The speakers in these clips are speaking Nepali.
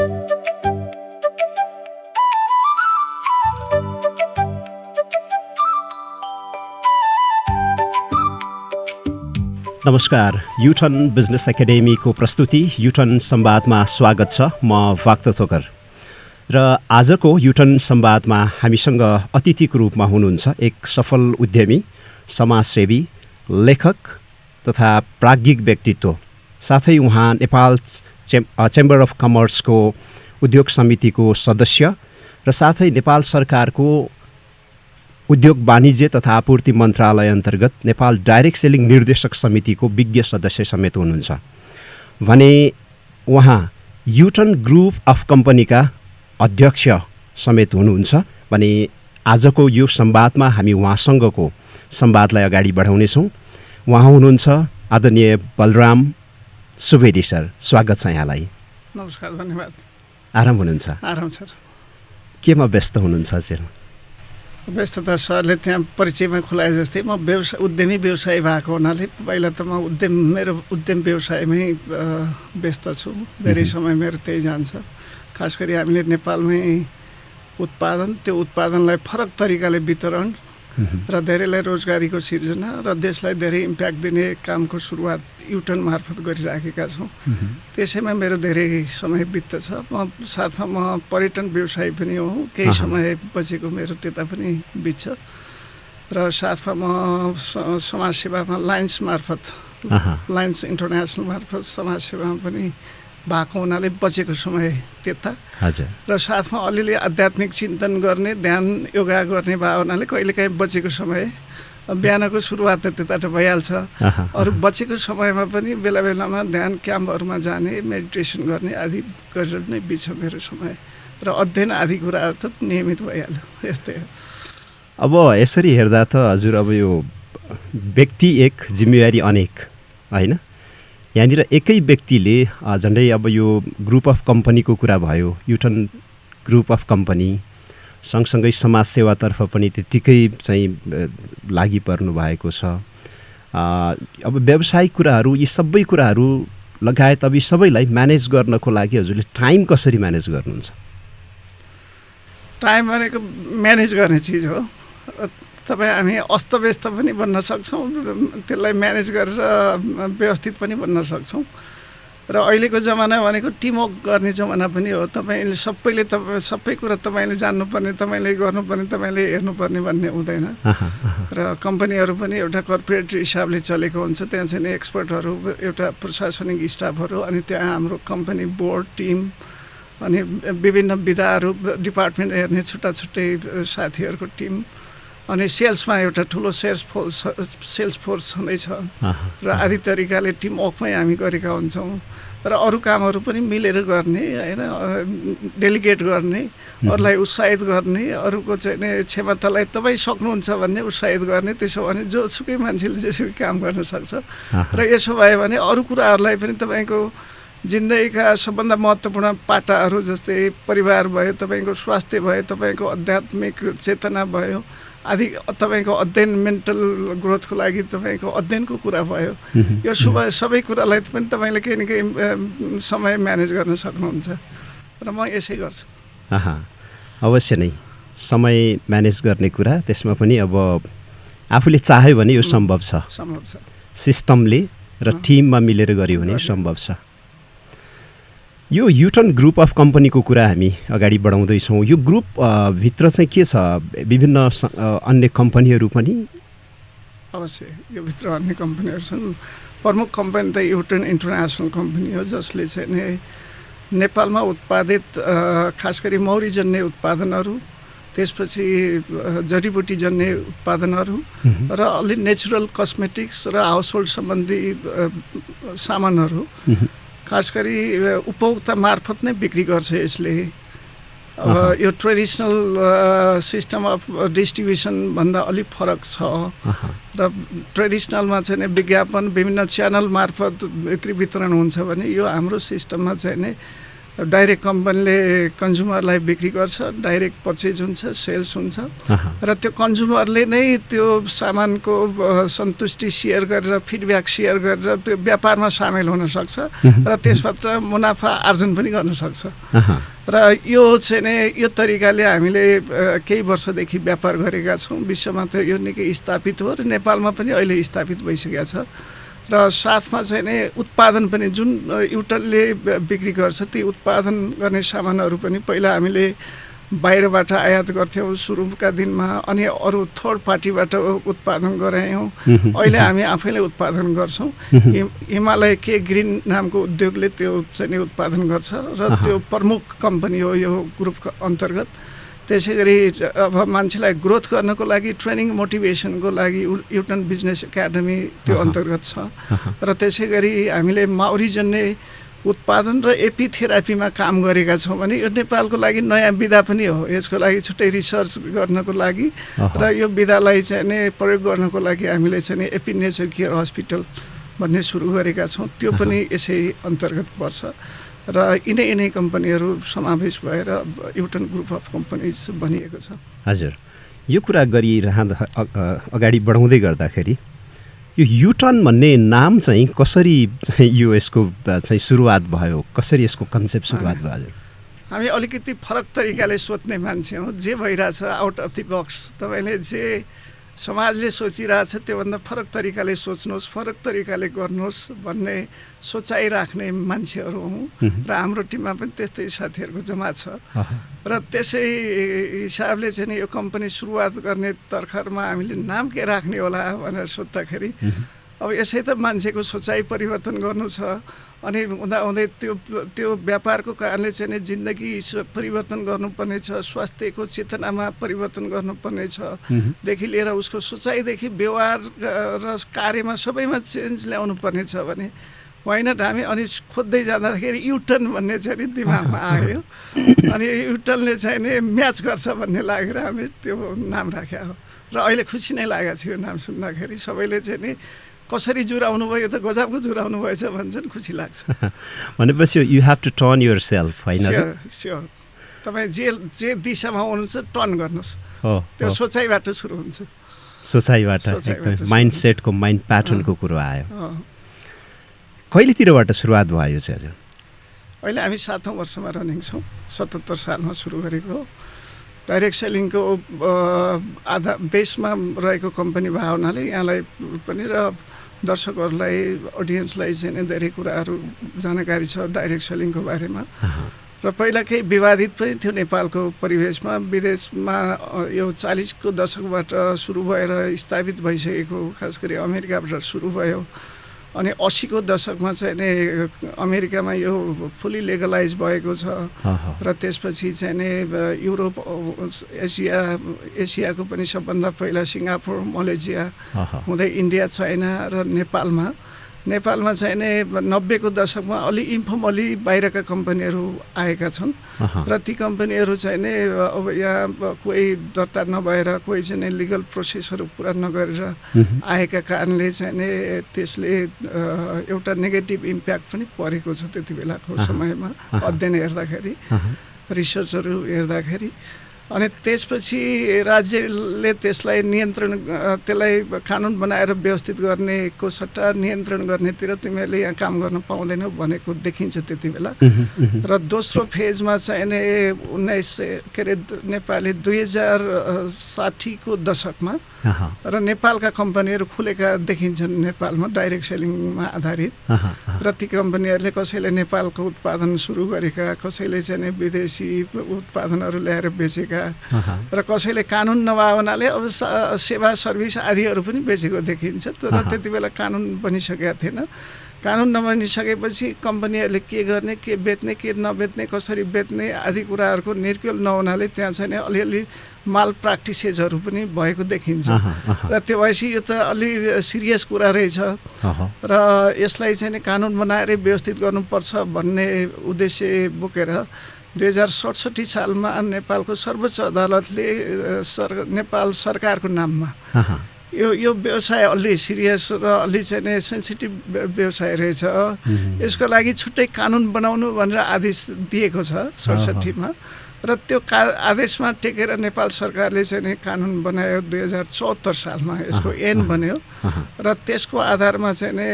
नमस्कार, युटर्न बिजनेस एकाडेमीको प्रस्तुति युटर्न संवादमा स्वागत छ। म वाक्त थोकर र आजको युटर्न संवादमा हामीसँग अतिथिको रूपमा हुनुहुन्छ एक सफल उद्यमी, समाजसेवी, लेखक तथा प्राज्ञिक व्यक्तित्व, साथै उहाँ नेपाल चेम्बर अफ कमर्सको उद्योग समितिको सदस्य र साथै नेपाल सरकारको उद्योग वाणिज्य तथा आपूर्ति मन्त्रालय अन्तर्गत नेपाल डाइरेक्ट सेलिङ निर्देशक समितिको विज्ञ सदस्य समेत हुनुहुन्छ भने उहाँ युटर्न ग्रुप अफ कम्पनीका अध्यक्ष समेत हुनुहुन्छ भने आजको यो संवादमा हामी उहाँसँगको संवादलाई अगाडि बढाउनेछौँ। उहाँ हुनुहुन्छ आदरणीय बलराम सुवेदी सर। स्वागत छ यहाँलाई। नमस्कार, धन्यवाद। आराम हुनुहुन्छ? आराम सर। केमा व्यस्त हुनुहुन्छ हजुर? व्यस्तता सरले त्यहाँ परिचयमा खुलाए जस्तै म उद्यमी व्यवसायी भएको हुनाले पहिला त म मेरो उद्यम व्यवसायमै व्यस्त छु। धेरै समय मेरो त्यही जान्छ। खास गरी हामीले नेपालमै उत्पादन, त्यो उत्पादनलाई फरक तरिकाले वितरण र धेरैलाई रोजगारीको सिर्जना र देशलाई धेरै इम्प्याक्ट दिने कामको सुरुवात युटर्न मार्फत गरिराखेका छौँ। त्यसैमा मेरो धेरै समय बित्दछ। साथमा म पर्यटन व्यवसायी पनि हुँ। केही समय बचेको मेरो त्यता पनि बित्छ र साथमा म समाजसेवामा लायन्स मार्फत, लायन्स इन्टरनेसनल मार्फत समाजसेवामा पनि भएको हुनाले बचेको समय त्यता र साथमा अलिअलि आध्यात्मिक चिन्तन गर्ने, ध्यान योगा गर्ने भयो हुनाले कहिलेकाहीँ बचेको समय, बिहानको सुरुवात त त्यता भइहाल्छ। अरू बचेको समयमा पनि बेला बेलामा ध्यान क्याम्पहरूमा जाने, मेडिटेसन गर्ने आदि गरेर नै बित्छ मेरो समय र अध्ययन आदि कुराहरू त नियमित भइहाल्यो। यस्तै हो। अब यसरी हेर्दा त हजुर अब यो व्यक्ति एक जिम्मेवारी अनेक होइन? यहाँनिर एकै व्यक्तिले झन्डै अब यो ग्रुप अफ कम्पनीको कुरा भयो, युटर्न ग्रुप अफ कम्पनी सँगसँगै समाजसेवातर्फ पनि त्यत्तिकै चाहिँ लागि पर्नु भएको छ। अब व्यावसायिक कुराहरू, यी सबै कुराहरू लगायत अब यी सबैलाई म्यानेज गर्नको लागि हजुरले टाइम कसरी म्यानेज गर्नुहुन्छ? टाइम भनेको म्यानेज गर्ने चिज हो। तपाईँ हामी अस्तव्यस्त पनि बन्न सक्छौँ, त्यसलाई म्यानेज गरेर व्यवस्थित पनि बन्न सक्छौँ र अहिलेको जमाना भनेको टिमवर्क गर्ने जमाना पनि हो। तपाईँले सबै कुरा तपाईँले जान्नुपर्ने, तपाईँले गर्नुपर्ने, तपाईँले हेर्नुपर्ने भन्ने हुँदैन र कम्पनीहरू पनि एउटा कर्पोरेट हिसाबले चलेको हुन्छ। त्यहाँ चाहिँ एक्सपर्टहरू, एउटा प्रशासनिक स्टाफहरू, अनि त्यहाँ हाम्रो कम्पनी बोर्ड, टिम, अनि विभिन्न विधाहरू, डिपार्टमेन्ट हेर्ने छुट्टा छुट्टै साथीहरूको टिम, अनि सेल्समा एउटा ठुलो सेल्स फोर्स छँदैछ र आदि तरिकाले टिम वर्कमै हामी गरेका हुन्छौँ र अरू कामहरू पनि मिलेर गर्ने होइन, डेलिगेट गर्ने, अरूलाई उत्साहित गर्ने, अरूको चाहिँ क्षमतालाई तपाईँ सक्नुहुन्छ भन्ने उत्साहित गर्ने। त्यसो भने जोसुकै मान्छेले जेसुकै काम गर्न सक्छ र यसो भयो भने अरू कुराहरूलाई पनि तपाईँको जिन्दगीका सबभन्दा महत्त्वपूर्ण पाटाहरू जस्तै परिवार भयो, तपाईँको स्वास्थ्य भयो, तपाईँको आध्यात्मिक चेतना भयो आदि, तपाईँको अध्ययन, मेन्टल ग्रोथको लागि तपाईँको अध्ययनको कुरा भयो, यो सबै कुरालाई पनि तपाईँले केही न केही समय म्यानेज गर्न सक्नुहुन्छ र म यसै गर्छु। अवश्य नै समय म्यानेज गर्ने कुरा, त्यसमा पनि अब आफूले चाह्यो भने यो सम्भव छ। सिस्टमले र टिममा मिलेर गऱ्यो भने सम्भव छ। यो युटर्न ग्रुप अफ कम्पनीको कुरा हामी अगाडि बढाउँदैछौँ। यो ग्रुप भित्र चाहिँ के छ? विभिन्न अन्य कम्पनीहरू पनि? अवश्य यो भित्र अन्य कम्पनीहरू छन्। प्रमुख कम्पनी त युटर्न इन्टरनेसनल कम्पनी हो, जसले चाहिँ नेपालमा उत्पादित खास गरी मौरीजन्य उत्पादनहरू, त्यसपछि जडीबुटीजन्य उत्पादनहरू र अलि नेचुरल कस्मेटिक्स र हाउसहोल्ड सम्बन्धी सामानहरू खास गरी उपभोक्ता मार्फत नै बिक्री गर्छ यसले। अब यो ट्रेडिसनल सिस्टम अफ डिस्ट्रिब्युसन भन्दा अलिक फरक छ र ट्रेडिसनलमा चाहिँ विज्ञापन विभिन्न च्यानल मार्फत बिक्री वितरण हुन्छ भने यो हाम्रो सिस्टममा चाहिँ डाइरेक्ट कम्पनीले कन्ज्युमरलाई बिक्री गर्छ, डाइरेक्ट पर्चेज हुन्छ, सेल्स हुन्छ र त्यो कन्ज्युमरले नै त्यो सामानको सन्तुष्टि सेयर गरेर फिडब्याक सेयर गरेर त्यो व्यापारमा सामेल हुन सक्छ र त्यसबाट मुनाफा आर्जन पनि गर्न सक्छ। र यो चाहिँ नै यो तरिकाले हामीले केही वर्षदेखि व्यापार गरेका छौँ। विश्वमा त यो निकै स्थापित हो र नेपालमा पनि अहिले स्थापित भइसकेको छ। र साथमा चाहिँ नै उत्पादन पनि जुन युटनले बिक्री गर्छ ती उत्पादन गर्ने सामानहरू पनि पहिला हामीले बाहिरबाट आयात गर्थ्यौँ सुरुका दिनमा, अनि अरू थर्ड पार्टीबाट उत्पादन गरायौँ। अहिले हामी आफैले उत्पादन गर्छौँ। हिमालय के ग्रिन नामको उद्योगले त्यो चाहिँ उत्पादन गर्छ र त्यो प्रमुख कम्पनी हो यो ग्रुपको अन्तर्गत। त्यसै गरी अब मान्छेलाई ग्रोथ गर्नको लागि ट्रेनिङ मोटिभेसनको लागि युटन बिजनेस एकाडेमी त्यो अन्तर्गत छ। र त्यसै गरी हामीले माउरीजन्य उत्पादन र एपिथेरापीमा काम गरेका छौँ भने यो नेपालको लागि नयाँ विधा पनि हो। यसको लागि छुट्टै रिसर्च गर्नको लागि र यो विधालाई चाहिँ नै प्रयोग गर्नको लागि हामीले चाहिँ एपी नेचर केयर हस्पिटल भन्ने सुरु गरेका छौँ। त्यो पनि यसै अन्तर्गत पर्छ र यिनै कम्पनीहरू समावेश भएर युटन ग्रुप अफ कम्पनीज बनिएको छ। हजुर, यो कुरा गरिरहँदा अगाडि बढाउँदै गर्दाखेरि यो युटन भन्ने नाम चाहिँ कसरी चाहिँ यो यसको चाहिँ सुरुवात भयो, कसरी यसको कन्सेप्ट सुरुवात भयो? हजुर, हामी अलिकति फरक तरिकाले सोध्ने मान्छे हौँ। जे भइरहेछ आउट अफ द बक्स, तपाईँले जे समाजले सोचिरहेछ त्योभन्दा फरक तरिकाले सोच्नुहोस्, फरक तरिकाले गर्नुहोस् भन्ने सोचाइ राख्ने मान्छेहरू हौँ र हाम्रो टिममा पनि त्यस्तै साथीहरूको जमात छ। र त्यसै हिसाबले चाहिँ यो कम्पनी सुरुवात गर्ने तर्खरमा हामीले नाम के राख्ने होला भनेर सोद्धाखेरि अब यसै त मान्छेको सोचाइ परिवर्तन गर्नु छ, अनि हुँदाहुँदै त्यो व्यापारको कारणले चाहिँ जिन्दगी परिवर्तन गर्नुपर्ने छ, स्वास्थ्यको चेतनामा परिवर्तन गर्नुपर्ने छ देखि लिएर उसको सोचाइदेखि व्यवहार र कार्यमा सबैमा चेन्ज ल्याउनु पर्ने छ भने होइन हामी अनि खोज्दै जाँदाखेरि युटर्न भन्ने चाहिँ नि दिमागमा आयो। अनि युटर्नले चाहिँ नि म्याच गर्छ भन्ने लागेर हामी त्यो नाम राखेको हो र अहिले खुसी नै लागेको छ यो नाम सुन्दाखेरि। सबैले चाहिँ नि कसरी जुराउनु भयो त गजबको जुराउनु भएछ भन्छन्, खुसी लाग्छ। भनेपछि you have to turn yourself, होइन? स्योर, तपाईँ जे दिशामा हुनुहुन्छ टर्न गर्नुहोस्, त्यो सोचाइबाट सुरु हुन्छ। सोचाइबाट एकदम माइन्ड सेटको, माइन्ड प्याटर्नको कुरो आयो। कहिलेतिरबाट सुरुवात भयो चाहिँ? हजुर, अहिले हामी 7औं वर्षमा रनिङ छौँ। 77 सालमा सुरु गरेको हो। डाइरेक्ट सेलिङको आधा बेसमा रहेको कम्पनी भएको हुनाले यहाँलाई पनि र दर्शकहरूलाई, अडियन्सलाई चाहिँ धेरै कुराहरू जानकारी छ डाइरेक्ट सेलिङको बारेमा। र पहिला केही विवादित पनि थियो नेपालको परिवेशमा। विदेशमा यो 40को दशकबाट सुरु भएर स्थापित भइसकेको, खास गरी अमेरिकाबाट सुरु भयो। अनि 80को दशकमा चाहिँ नि अमेरिकामा यो फुल्ली लेगलाइज भएको छ र त्यसपछि चाहिँ नि युरोप, एसियाको पनि सबभन्दा पहिला सिङ्गापुर, मलेसिया हुँदै इन्डिया, चाइना र नेपालमा चाहिँ नि 90को दशकमा अलि इन्फर्मली बाहिरका कम्पनीहरू आएका छन् र ती कम्पनीहरू चाहिँ नि अब यहाँ कोही दर्ता नभएर, कोही चाहिँ लिगल प्रोसेसहरू पुरा नगरेर आएका कारणले चाहिँ नि त्यसले एउटा नेगेटिभ इम्प्याक्ट पनि परेको छ त्यति बेलाको समयमा अध्ययन हेर्दाखेरि, रिसर्चहरू हेर्दाखेरि। अनि त्यसपछि राज्यले त्यसलाई कानुन बनाएर व्यवस्थित गर्नेको सट्टा नियन्त्रण गर्नेतिर तिमीहरूले यहाँ काम गर्न पाउँदैनौ भनेको देखिन्छ त्यति बेला। र दोस्रो फेजमा चाहिँ नेपालले 2060को दशकमा र नेपालका कम्पनीहरू खुलेका देखिन्छन् नेपालमा डाइरेक्ट सेलिङमा आधारित। र ती कम्पनीहरूले कसैले नेपालको उत्पादन सुरु गरेका, कसैले चाहिँ विदेशी उत्पादनहरू ल्याएर बेचेका र कसैले कानुन नभए हुनाले अब सेवा सर्भिस आदिहरू पनि बेचेको देखिन्छ। तर त्यति बेला कानुन बनिसकेका थिएन। कानुन नबनिसकेपछि कम्पनीहरूले के गर्ने, के बेच्ने, के नबेच्ने, कसरी बेच्ने आदि कुराहरूको निर्क्युल नहुनाले त्यहाँ चाहिँ अलिअलि माल प्र्याक्टिसेसहरू पनि भएको देखिन्छ। र त्यो भएपछि यो त अलि सिरियस कुरा रहेछ र यसलाई चाहिँ कानुन बनाएर व्यवस्थित गर्नुपर्छ भन्ने उद्देश्य बोकेर 2067 सालमा नेपालको सर्वोच्च अदालतले नेपाल सरकारको नाममा यो व्यवसाय अलि सिरियस र अलि चाहिँ नि सेन्सिटिभ व्यवसाय रहेछ, यसको लागि छुट्टै कानुन बनाउनु भनेर आदेश दिएको छ 67मा र त्यो आदेशमा टेकेर नेपाल सरकारले चाहिँ नि कानुन बनायो 2074 सालमा यसको ऐन बन्यो र त्यसको आधारमा चाहिँ नि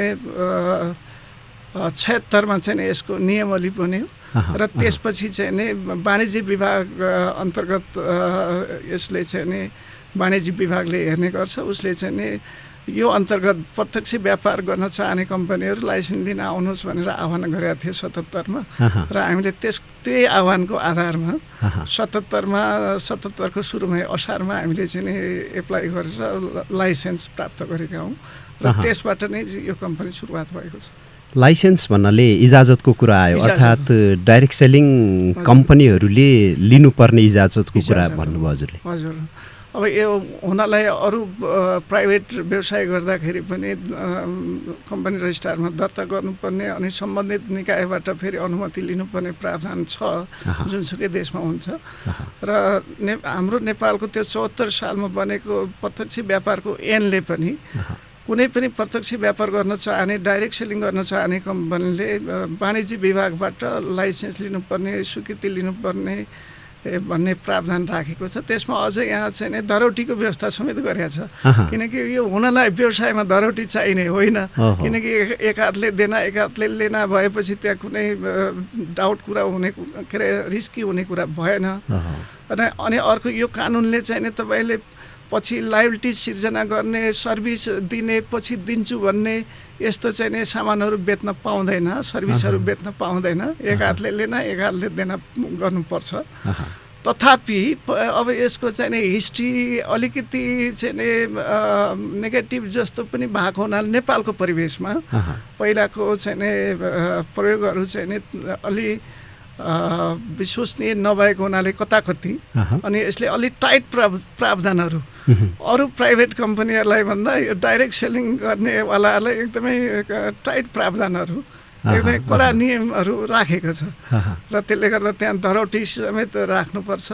76मा चाहिँ नि यसको नियमावली बन्यो र त्यसपछि चाहिँ नि वाणिज्य विभाग अन्तर्गत यसले चाहिँ नि वाणिज्य विभागले हेर्ने गर्छ, उसले चाहिँ नि यो अन्तर्गत प्रत्यक्ष व्यापार गर्न चाहने कम्पनीहरू लाइसेन्स लिन आउनुहोस् भनेर आह्वान गरेका थिए 77मा र हामीले त्यही आह्वानको आधारमा 77को सुरुमै असारमा हामीले चाहिँ नि एप्लाई गरेर लाइसेन्स प्राप्त गरेका हौँ र त्यसबाट नै यो कम्पनी सुरुवात भएको छ। लाइसेन्स भन्नाले इजाजतको कुरा आयो, अर्थात् डाइरेक्ट सेलिङ कम्पनीहरूले लिनुपर्ने इजाजतको कुरा भन्नुभयो हजुरले। हजुर, अब यो हुनलाई अरू प्राइभेट व्यवसाय गर्दाखेरि पनि कम्पनी रजिस्ट्रारमा दर्ता गर्नुपर्ने अनि सम्बन्धित निकायबाट फेरि अनुमति लिनुपर्ने प्रावधान छ जुनसुकै देशमा हुन्छ र हाम्रो नेपालको त्यो 74 सालमा बनेको प्रत्यक्ष व्यापारको ऐनले पनि कुनै पनि प्रत्यक्ष व्यापार गर्न चाहने डाइरेक्ट सेलिङ गर्न चाहने कम्पनीले वाणिज्य विभागबाट लाइसेन्स लिनुपर्ने, स्वीकृति लिनुपर्ने भन्ने प्रावधान राखेको छ। त्यसमा अझै यहाँ चाहिँ नि धरौटीको व्यवस्था समेत गरेको छ, किनकि यो हुनलाई व्यवसायमा धरौटी चाहिने होइन, किनकि एक हातले देन एक हातले लेना भएपछि त्यहाँ कुनै डाउट कुरा हुने के अरे रिस्की हुने कुरा भएन। अनि अर्को यो कानुनले चाहिँ नि तपाईँले पछि लायबिलिटी सिर्जना गर्ने, सर्भिस दिने, पछि दिन्छु भन्ने यस्तो चाहिँ नि सामानहरू बेच्न पाउँदैन, सर्भिसहरू बेच्न पाउँदैन, एक हातले लिन एक हातले देन गर्नुपर्छ। तथापि अब यसको चाहिँ नि हिस्ट्री अलिकति चाहिँ नि नेगेटिभ जस्तो पनि भएको हुनाले नेपालको परिवेशमा पहिलाको चाहिँ नि प्रयोगहरू चाहिँ नि अलि विश्वसनीय नभएको हुनाले कताकति अनि यसले अलि टाइट प्रावधानहरू अरू प्राइभेट कम्पनीहरूलाई भन्दा यो डाइरेक्ट सेलिङ गर्नेवालाहरूलाई एकदमै टाइट प्रावधानहरू, एकदमै कडा नियमहरू राखेको छ र त्यसले गर्दा त्यहाँ धरौटी समेत राख्नुपर्छ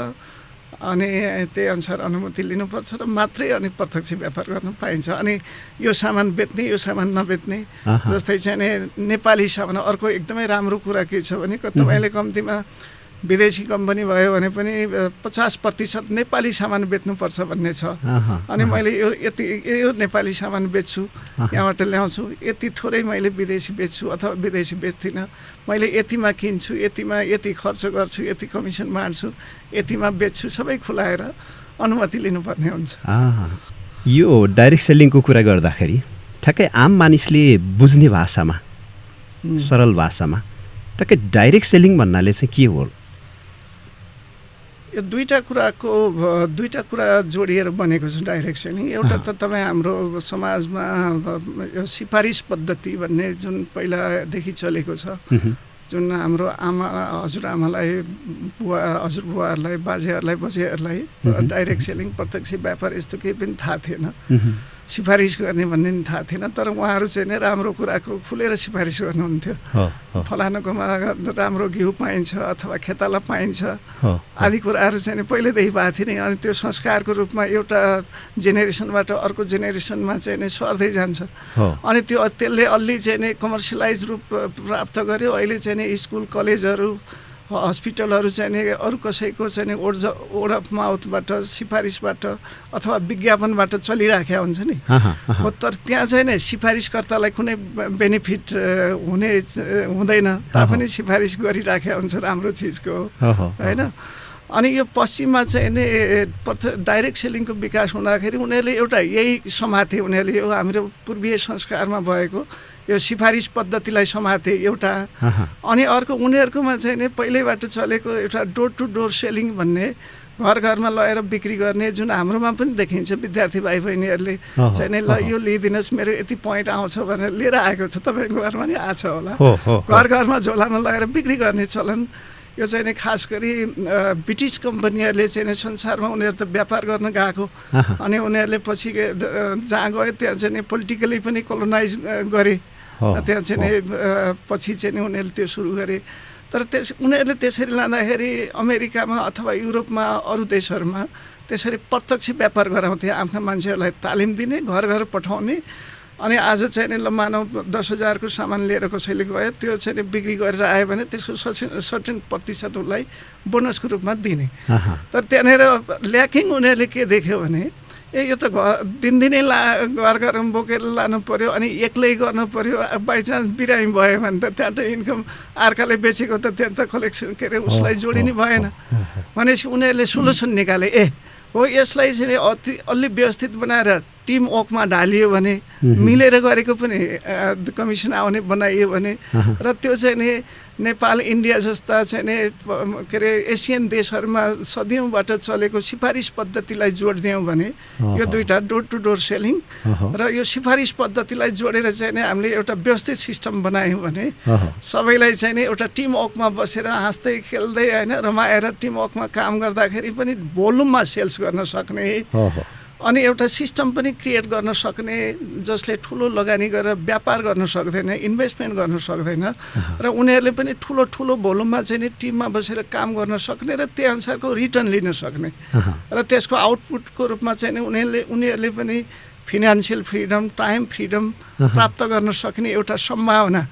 अनि त्यही अनुसार अनुमति लिनुपर्छ र मात्रै अनि प्रत्यक्ष व्यापार गर्न पाइन्छ। अनि यो सामान बेच्ने यो सामान नबेच्ने, जस्तै चाहिँ नि नेपाली सामान। अर्को एकदमै राम्रो कुरा के छ भने तपाईँले कम्तीमा विदेशी कम्पनी भयो भने पनि 50% नेपाली सामान बेच्नुपर्छ भन्ने छ। अनि मैले यो नेपाली सामान बेच्छु, यहाँबाट ल्याउँछु, यति थोरै मैले विदेशी बेच्छु अथवा विदेशी बेच्दिनँ, मैले यतिमा किन्छु, यतिमा यति खर्च गर्छु, यति कमिसन बाँड्छु, यतिमा बेच्छु, सबै खुलाएर अनुमति लिनुपर्ने हुन्छ। यो डाइरेक्ट सेलिङको कुरा गर्दाखेरि ठ्याक्कै आम मानिसले बुझ्ने भाषामा, सरल भाषामा ठ्याक्कै डाइरेक्ट सेलिङ भन्नाले चाहिँ के हो? यो दुईटा कुरा जोडिएर बनेको छ डाइरेक्ट सेलिङ। एउटा त तपाईँ हाम्रो समाजमा यो सिफारिस पद्धति भन्ने जुन पहिलादेखि चलेको छ, जुन हाम्रो हजुरआमालाई हजुरबुवाहरूलाई बाजेहरूलाई डाइरेक्ट सेलिङ प्रत्यक्ष व्यापार यस्तो केही पनि थाहा थिएन, सिफारिस गर्ने भन्ने पनि थाहा थिएन। तर उहाँहरू चाहिँ नि राम्रो कुराको खुलेर सिफारिस गर्नुहुन्थ्यो, फलानुकोमा राम्रो घिउ पाइन्छ अथवा खेताला पाइन्छ आदि कुराहरू चाहिँ नि पहिल्यैदेखि भएको थिएन। अनि त्यो संस्कारको रूपमा एउटा जेनेरेसनबाट अर्को जेनेरेसनमा चाहिँ नि सर्दै जान्छ। अनि त्यसले अलि चाहिँ नि कमर्सियलाइज रूप प्राप्त गर्यो। अहिले चाहिँ नि स्कुल कलेजहरू हस्पिटलहरू चाहिँ नि अरू कसैको चाहिँ नि वर्ड अफ माउथबाट सिफारिसबाट अथवा विज्ञापनबाट चलिराखेका हुन्छ नि। तर त्यहाँ चाहिँ नि सिफारिसकर्तालाई कुनै बेनिफिट हुँदैन, तापनि सिफारिस गरिराखेका हुन्छ राम्रो चिजको, होइन। अनि यो पश्चिममा चाहिँ नि डाइरेक्ट सेलिङको विकास हुँदाखेरि उनीहरूले एउटा यही समाते, उनीहरूले यो हाम्रो पूर्वीय संस्कारमा भएको यो सिफारिस पद्धतिलाई समाते एउटा। अनि अर्को उनीहरूकोमा चाहिँ नि पहिल्यैबाट चलेको एउटा डोर टु डोर सेलिङ भन्ने, घर घरमा लगेर बिक्री गर्ने, जुन हाम्रोमा पनि देखिन्छ। विद्यार्थी भाइ बहिनीहरूले चाहिँ नि ल यो लिइदिनुहोस्, मेरो यति पोइन्ट आउँछ भनेर लिएर आएको छ, तपाईँको घरमा नि आछ होला। घर घरमा झोलामा लगेर बिक्री गर्ने चलन यो चाहिँ नि खास गरी ब्रिटिस कम्पनीहरूले चाहिँ नि संसारमा उनीहरू त व्यापार गर्न गएको, अनि उनीहरूले पछि जहाँ गयो त्यहाँ चाहिँ नि पोलिटिकली पनि कोलोनाइज गरे, त्यहाँ चाहिँ नि पछि चाहिँ नि उनीहरूले त्यो सुरु गरे। तर उनीहरूले त्यसरी लाँदाखेरि अमेरिकामा अथवा युरोपमा अरू देशहरूमा त्यसरी प्रत्यक्ष व्यापार गराउँथे आफ्ना मान्छेहरूलाई तालिम दिने घर घर पठाउने अनि आज चाहिँ नि ल मानव 10,000 को सामान लिएर कसैले गयो त्यो चाहिँ नि बिक्री गरेर आयो भने त्यसको सर्टेन प्रतिशत उसलाई बोनसको रूपमा दिने तर त्यहाँनिर ल्याकिङ उनीहरूले के देख्यो भने यो त दिनदिनै घर घर बोकेर लानु पर्यो अनि एक्लै गर्नु पर्यो बाइचान्स बिरामी भयो भने त त्यहाँ त इन्कम अर्काले बेचेको त त्यहाँ त कलेक्सन के अरे उसलाई जोडिने भएन भनेपछि उनीहरूले सोल्युसन निकाले हो यसलाई चाहिँ अलि व्यवस्थित बनाएर टिम वर्कमा ढालियो भने मिलेर गरेको पनि कमिसन आउने बनाइयो भने र त्यो चाहिँ नि नेपाल इन्डिया जस्ता चाहिँ नि के अरे एसियन देशहरूमा सदियौँबाट चलेको सिफारिस पद्धतिलाई जोडिदियौँ भने यो दुईवटा डोर टु डोर सेलिङ र यो सिफारिस पद्धतिलाई जोडेर चाहिँ नि हामीले एउटा व्यवस्थित सिस्टम बनायौँ भने सबैलाई चाहिँ नि एउटा टिम वर्कमा बसेर हाँस्दै खेल्दै होइन रमाएर टिम वर्कमा काम गर्दाखेरि पनि भोल्युममा सेल्स गर्न सक्ने अनि एउटा सिस्टम पनि क्रिएट गर्न सक्ने जसले ठुलो लगानी गरेर व्यापार गर्न सक्दैन इन्भेस्टमेन्ट गर्न सक्दैन र उनीहरूले पनि ठुलो ठुलो भोल्युममा चाहिँ नि टिममा बसेर काम गर्न सक्ने र त्यही अनुसारको रिटर्न लिन सक्ने र त्यसको आउटपुटको रूपमा चाहिँ नि उनीहरूले पनि फिनान्सियल फ्रिडम टाइम फ्रिडम प्राप्त गर्न सक्ने एउटा सम्भावना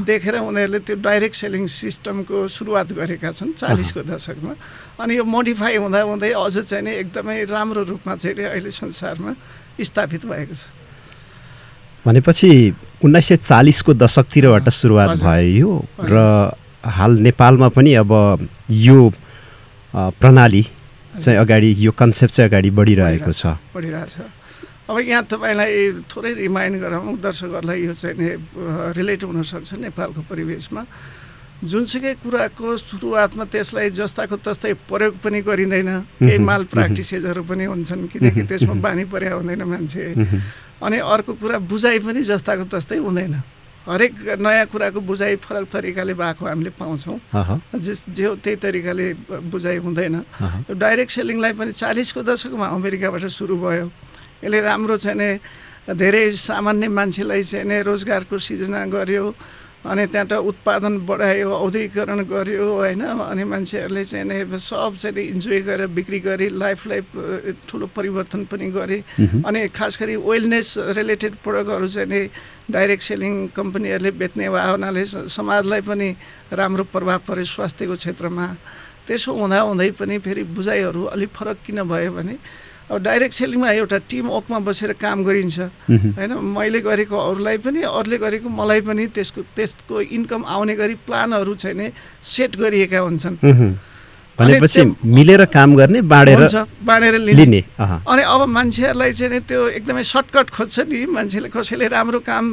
देखेर उनीहरूले त्यो डाइरेक्ट सेलिङ सिस्टमको सुरुवात गरेका छन् 40 को दशकमा अनि यो मोडिफाई हुँदा हुँदै अझ चाहिँ नि एकदमै राम्रो रूपमा चाहिँ अहिले संसारमा स्थापित भएको छ भनेपछि 1940 को दशकतिरबाट सुरुवात भयो र हाल नेपालमा पनि अब यो प्रणाली चाहिँ अगाडि यो कन्सेप्ट चाहिँ अगाडि बढिरहेको छ अब यहाँ तपाईँलाई थोरै रिमाइन्ड गराउँ दर्शकहरूलाई यो चाहिँ नि रिलेट हुनसक्छ नेपालको परिवेशमा जुनसुकै कुराको सुरुवातमा त्यसलाई जस्ताको तस्तै प्रयोग पनि गरिँदैन केही माल प्र्याक्टिसेसहरू पनि हुन्छन् किनकि त्यसमा बानी पर्या हुँदैन मान्छे अनि अर्को कुरा बुझाइ पनि जस्ताको तस्तै हुँदैन हरेक नयाँ कुराको बुझाइ फरक तरिकाले भएको हामीले पाउँछौँ जे हो त्यही तरिकाले बुझाइ हुँदैन यो डाइरेक्ट सेलिङलाई पनि 40 को दशकमा अमेरिकाबाट सुरु भयो यसले राम्रो चाहिँ नि धेरै सामान्य मान्छेलाई चाहिँ नि रोजगारको सिर्जना गर्यो अनि त्यहाँ त उत्पादन बढायो औद्योगिकरण गर्यो होइन अनि मान्छेहरूले चाहिँ नि सब चाहिँ नि इन्जोय गरेर बिक्री गरे लाइफलाई ठुलो परिवर्तन पनि गरे अनि खास गरी वेलनेस रिलेटेड प्रोडक्टहरू चाहिँ नि डाइरेक्ट सेलिङ कम्पनीहरूले बेच्ने भए हुनाले समाजलाई पनि राम्रो प्रभाव पर्यो स्वास्थ्यको क्षेत्रमा त्यसो हुँदाहुँदै पनि फेरि बुझाइहरू अलिक फरक किन भयो भने अब डाइरेक्ट सेलिङमा एउटा टिम वर्कमा बसेर काम गरिन्छ होइन मैले गरेको अरूलाई पनि अरूले गरेको मलाई पनि त्यसको इन्कम आउने गरी प्लानहरू चाहिँ नि सेट गरिएका हुन्छन् भनेपछि मिलेर काम गर्ने बाँडेर लिने अनि अब मान्छेहरूलाई चाहिँ नि त्यो एकदमै सर्टकट खोज्छ नि मान्छेले कसैले राम्रो काम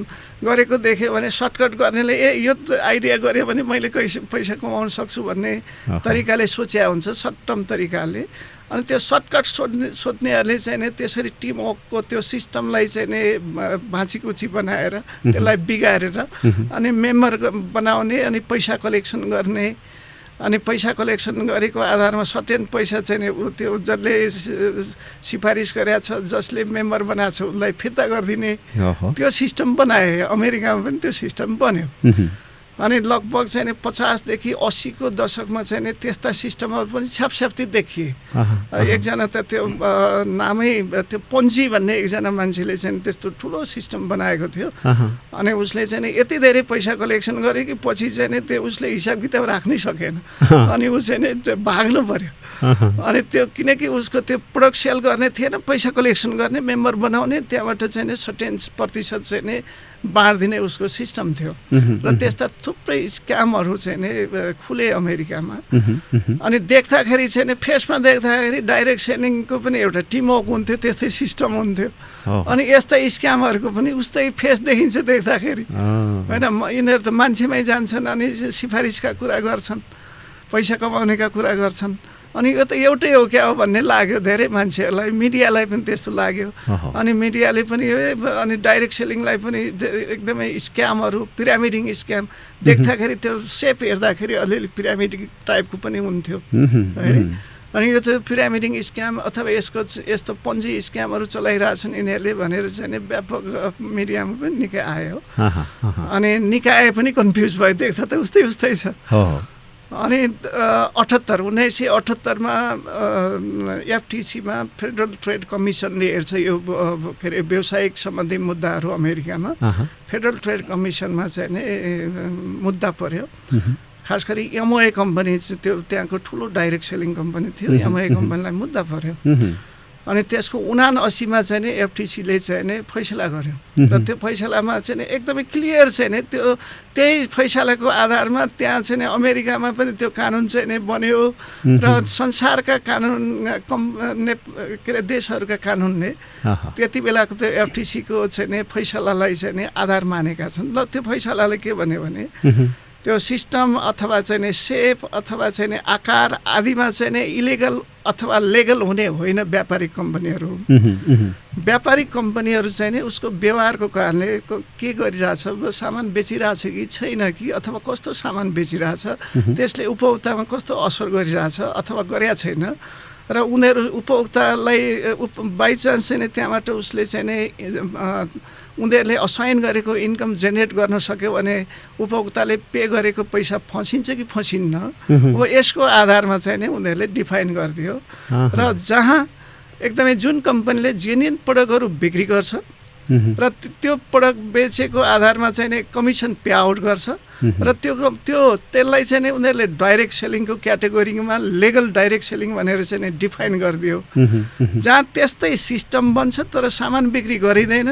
गरेको देख्यो भने सर्टकट गर्नेले यो आइडिया गर्यो भने मैले पैसा कमाउन सक्छु भन्ने तरिकाले सोच्या हुन्छ सर्ट टर्म तरिकाले अनि त्यो सर्टकट सोध्नेहरूले चाहिँ नि त्यसरी टिम वर्कको त्यो सिस्टमलाई चाहिँ नि भाँचीकुची बनाएर त्यसलाई बिगारेर अनि मेम्बर बनाउने अनि पैसा कलेक्सन गर्ने अनि पैसा कलेक्सन गरेको आधारमा सर्टेन पैसा चाहिँ नि त्यो जसले सिफारिस गरेको छ जसले मेम्बर बनाएको छ उसलाई फिर्ता गरिदिने त्यो सिस्टम बनाए अमेरिकामा पनि त्यो सिस्टम बन्यो अनि लगभग चाहिँ नि 50 देखि 80 को दशकमा चाहिँ नि त्यस्ता सिस्टमहरू पनि छ्यापछ्याप्ती देखिए एकजना त त्यो नामै त्यो पोन्जी भन्ने एकजना मान्छेले चाहिँ त्यस्तो ठुलो सिस्टम बनाएको थियो अनि उसले चाहिँ नि यति धेरै पैसा कलेक्सन गरे कि पछि चाहिँ नि त्यो उसले हिसाब किताब राख्नै सकेन अनि ऊ चाहिँ नि भाग्नु पर्यो अनि त्यो किनकि उसको त्यो प्रोडक्ट सेल गर्ने थिएन पैसा कलेक्सन गर्ने मेम्बर बनाउने त्यहाँबाट चाहिँ नि सर्टेन प्रतिशत चाहिँ नि बाँडिदिने उसको सिस्टम थियो र त्यस्ता थुप्रै स्क्यामहरू चाहिँ नि खुले अमेरिकामा अनि देख्दाखेरि चाहिँ नि फेसमा देख्दाखेरि डाइरेक्ट सेलिङको पनि एउटा टिम वर्क हुन्थ्यो त्यस्तै सिस्टम हुन्थ्यो अनि यस्ता स्क्यामहरूको पनि उस्तै फेस देखिन्छ देख्दाखेरि होइन यिनीहरू त मान्छेमै जान्छन् अनि सिफारिसका कुरा गर्छन् पैसा कमाउनेका कुरा गर्छन् अनि यो त एउटै हो क्या हो भन्ने लाग्यो धेरै मान्छेहरूलाई मिडियालाई पनि त्यस्तो लाग्यो अनि मिडियाले पनि अनि डाइरेक्ट सेलिङलाई पनि एकदमै स्क्यामहरू पिरामिडिङ स्क्याम देख्दाखेरि त्यो सेप हेर्दाखेरि अलिअलि पिरामिडिङ टाइपको पनि हुन्थ्यो अनि यो त पिरामिडिङ स्क्याम अथवा यस्तो पन्जी स्क्यामहरू चलाइरहेछन् यिनीहरूले भनेर चाहिँ व्यापक मिडियामा पनि निकै आयो अनि निकाय पनि कन्फ्युज भयो देख्दा त उस्तै छ अनि 1978मा एफटिसीमा फेडरल ट्रेड कमिसनले हेर्छ यो के अरे व्यावसायिक सम्बन्धी मुद्दाहरू अमेरिकामा फेडरल ट्रेड कमिसनमा चाहिँ नि मुद्दा पर्यो खास गरी एमओए कम्पनी त्यो त्यहाँको ठुलो डाइरेक्ट सेलिङ कम्पनी थियो एमओए कम्पनीलाई मुद्दा पर्यो अनि त्यसको 79मा चाहिँ नि एफटिसीले चाहिँ नि फैसला गर्यो र त्यो फैसलामा चाहिँ नि एकदमै क्लियर चाहिँ नि त्यो त्यही फैसलाको आधारमा त्यहाँ चाहिँ नि अमेरिकामा पनि त्यो कानुन चाहिँ नि बन्यो र संसारका कानुन के अरे देशहरूका कानुनले त्यति बेलाको त्यो एफटिसीको चाहिँ नि फैसलालाई चाहिँ नि आधार मानेका छन् ल त्यो फैसलाले के भन्यो भने त्यो सिस्टम अथवा चाहिँ नि सेप अथवा चाहिँ नि आकार आदिमा चाहिँ नि इलिगल अथवा लेगल हुने होइन व्यापारिक कम्पनीहरू व्यापारिक कम्पनीहरू चाहिँ नि उसको व्यवहारको कारणले के गरिरहेछ सामान बेचिरहेछ कि छैन कि अथवा कस्तो सामान बेचिरहेछ त्यसले उपभोक्तामा कस्तो असर गरिरहेछ अथवा गरेका छैन र उनीहरू उपभोक्तालाई बाइचान्स चाहिँ त्यहाँबाट उसले चाहिँ नि उनीहरूले असाइन गरेको इन्कम जेनेरेट गर्न सक्यो भने उपभोक्ताले पे गरेको पैसा फसिन्छ कि फसिन्न हो यसको आधारमा चाहिँ नि उनीहरूले डिफाइन गरिदियो र जहाँ एकदमै जुन कम्पनीले जेन्युन प्रडक्टहरू बिक्री गर्छ र त्यो प्रडक्ट बेचेको आधारमा चाहिँ नि कमिसन पे आउट गर्छ र त्यसलाई चाहिँ नि उनीहरूले डाइरेक्ट सेलिङको क्याटेगोरीमा लिगल डाइरेक्ट सेलिङ भनेर चाहिँ नि डिफाइन गरिदियो जहाँ त्यस्तै सिस्टम बन्छ तर सामान बिक्री गरिँदैन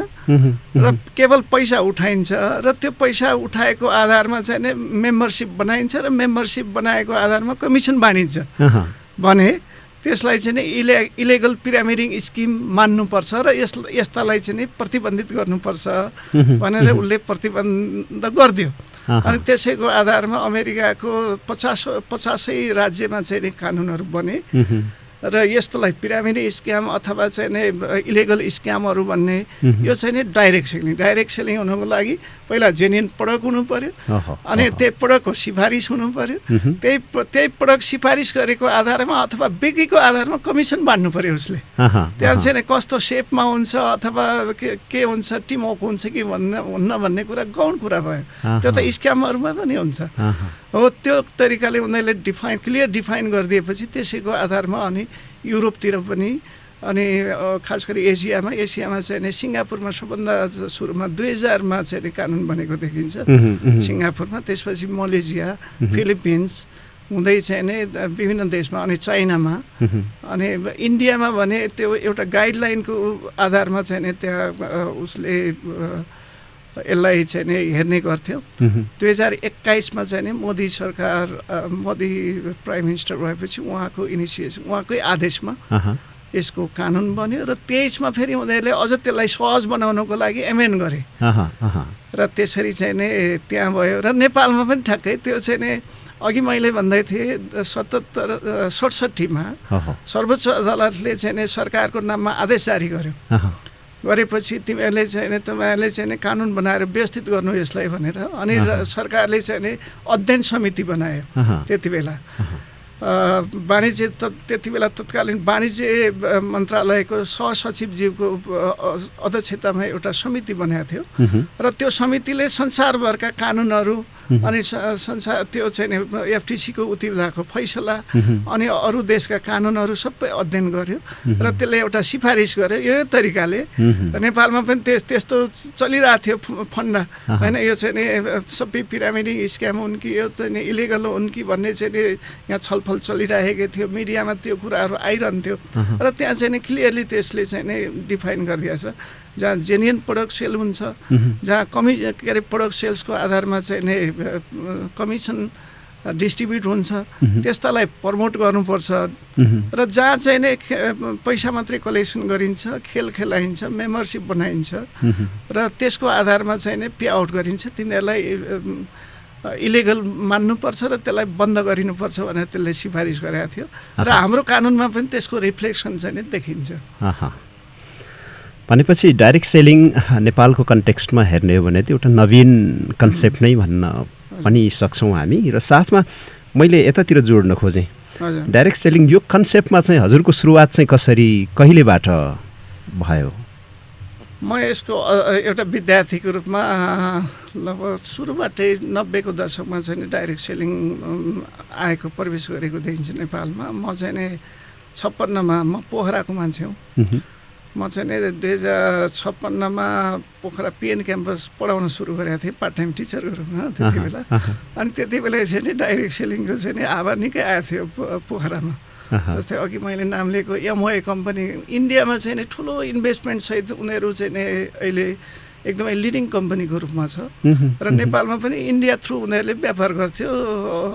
र केवल पैसा उठाइन्छ र त्यो पैसा उठाएको आधारमा चाहिँ नि मेम्बरसिप बनाइन्छ र मेम्बरसिप बनाएको आधारमा कमिसन बाँडिन्छ भने त्यसलाई चाहिँ नि इलिगल पिरामिडिङ स्किम मान्नुपर्छ र यस्तालाई चाहिँ नि प्रतिबन्धित गर्नुपर्छ भनेर उसले प्रतिबन्ध गरिदियो अनि त्यसैको आधारमा अमेरिकाको 50 राज्यमा चाहिँ नि कानुनहरू बने र यस्तोलाई पिरामिड स्क्याम अथवा चाहिँ नि इलिगल स्क्यामहरू भन्ने यो चाहिँ नि डाइरेक्ट सेलिङ हुनको लागि पहिला जेन्युन प्रडक्ट हुनु पर्यो अनि त्यही प्रडक्टको सिफारिस हुनु पर्यो त्यही प्रडक्ट सिफारिस गरेको आधारमा अथवा बिक्रीको आधारमा कमिसन बाँड्नु पर्यो उसले त्यहाँ चाहिँ नि कस्तो सेपमा हुन्छ अथवा के हुन्छ टिमवर्क हुन्छ कि हुन्न भन्ने कुरा गौण कुरा भयो त्यो त स्क्यामहरूमा पनि हुन्छ हो त्यो तरिकाले उनीहरूले क्लियर डिफाइन गरिदिएपछि त्यसैको आधारमा अनि युरोपतिर पनि अनि खास गरी एसियामा चाहिँ नि सिङ्गापुरमा सबभन्दा सुरुमा 2000मा चाहिँ नि कानुन बनेको देखिन्छ सिङ्गापुरमा त्यसपछि मलेसिया फिलिपिन्स हुँदै चाहिँ नि विभिन्न देशमा अनि चाइनामा अनि इन्डियामा भने त्यो एउटा गाइडलाइनको आधारमा चाहिँ नि त्यहाँ उसले यसलाई चाहिँ नि हेर्ने गर्थ्यो 2021मा चाहिँ नि मोदी प्राइम मिनिस्टर भएपछि उहाँकै आदेशमा यसको कानुन बन्यो र 23मा फेरि उनीहरूले अझ त्यसलाई सहज बनाउनको लागि एमेन्ड गरे र त्यसरी चाहिँ नि त्यहाँ भयो र नेपालमा पनि ठ्याक्कै त्यो चाहिँ नि अघि मैले भन्दै थिएँ 67मा सर्वोच्च अदालतले चाहिँ नि सरकारको नाममा आदेश जारी गर्यो गरेपछि तपाईँहरूले चाहिँ नि कानुन बनाएर व्यवस्थित गर्नु यसलाई भनेर अनि सरकारले चाहिँ नि अध्ययन समिति बनायो त्यति बेला वाणिज्य त्यति बेला तत्कालीन वाणिज्य मन्त्रालयको सहसचिवज्यूको अध्यक्षतामा एउटा समिति बनाएको थियो र त्यो समितिले संसारभरका कानुनहरू अनि त्यो चाहिँ एफटिसीको उति बेलाको फैसला अनि अरू देशका कानुनहरू सबै अध्ययन गर्यो र त्यसले एउटा सिफारिस गर्यो यो तरिकाले नेपालमा पनि त्यस्तो चलिरहेको थियो फन्डा होइन यो चाहिँ नि सबै पिरामिडिङ स्क्याम हुन् कि यो चाहिँ नि इलिगल हुन् कि भन्ने चाहिँ नि यहाँ छलफल चलिरहेको थियो मिडियामा त्यो कुराहरू आइरहन्थ्यो र त्यहाँ चाहिँ नि क्लियरली त्यसले चाहिँ नि डिफाइन गरिदिएको छ जहाँ जेन्युन प्रडक्ट सेल हुन्छ जहाँ के अरे प्रडक्ट सेल्सको आधारमा चाहिँ नि कमिसन डिस्ट्रिब्युट हुन्छ त्यस्तालाई प्रमोट गर्नुपर्छ र जहाँ चाहिँ नि पैसा मात्रै कलेक्सन गरिन्छ खेलाइन्छ मेम्बरसिप बनाइन्छ र त्यसको आधारमा चाहिँ नि पे आउट गरिन्छ तिनीहरूलाई इलिगल मान्नुपर्छ र त्यसलाई बन्द गरिनुपर्छ भनेर त्यसले सिफारिस गरेको थियो र हाम्रो कानुनमा पनि त्यसको रिफ्लेक्सन चाहिँ नि देखिन्छ भनेपछि डाइरेक्ट सेलिङ नेपालको कन्टेक्स्टमा हेर्ने हो भने त्यो एउटा नवीन कन्सेप्ट नै भन्न पनि सक्छौँ हामी र साथमा मैले यतातिर जोड्न खोजेँ डाइरेक्ट सेलिङ यो कन्सेप्टमा चाहिँ हजुरको सुरुवात चाहिँ कसरी कहिलेबाट भयो म यसको एउटा विद्यार्थीको रूपमा लगभग सुरुबाटै 90को दशकमा चाहिँ डाइरेक्ट सेलिङ आएको प्रवेश गरेको देखिन्छ नेपालमा। म चाहिँ नि 56मा म पोखराको मान्छे हुँ। म चाहिँ नि 2056मा पोखरा पिएन क्याम्पस पढाउन सुरु गरेको थिएँ पार्ट टाइम टिचरको रूपमा त्यति बेला। अनि त्यति बेला चाहिँ नि डाइरेक्ट सेलिङको चाहिँ नि आवाज निकै आएको थियो पोखरामा। जस्तै अघि मैले नाम लिएको एमओए कम्पनी इन्डियामा चाहिँ नि ठुलो इन्भेस्टमेन्ट सहित उनीहरू चाहिँ नि अहिले एकदमै लिडिङ कम्पनीको रूपमा छ र नेपालमा पनि इन्डिया थ्रु उनीहरूले व्यापार गर्थ्यो।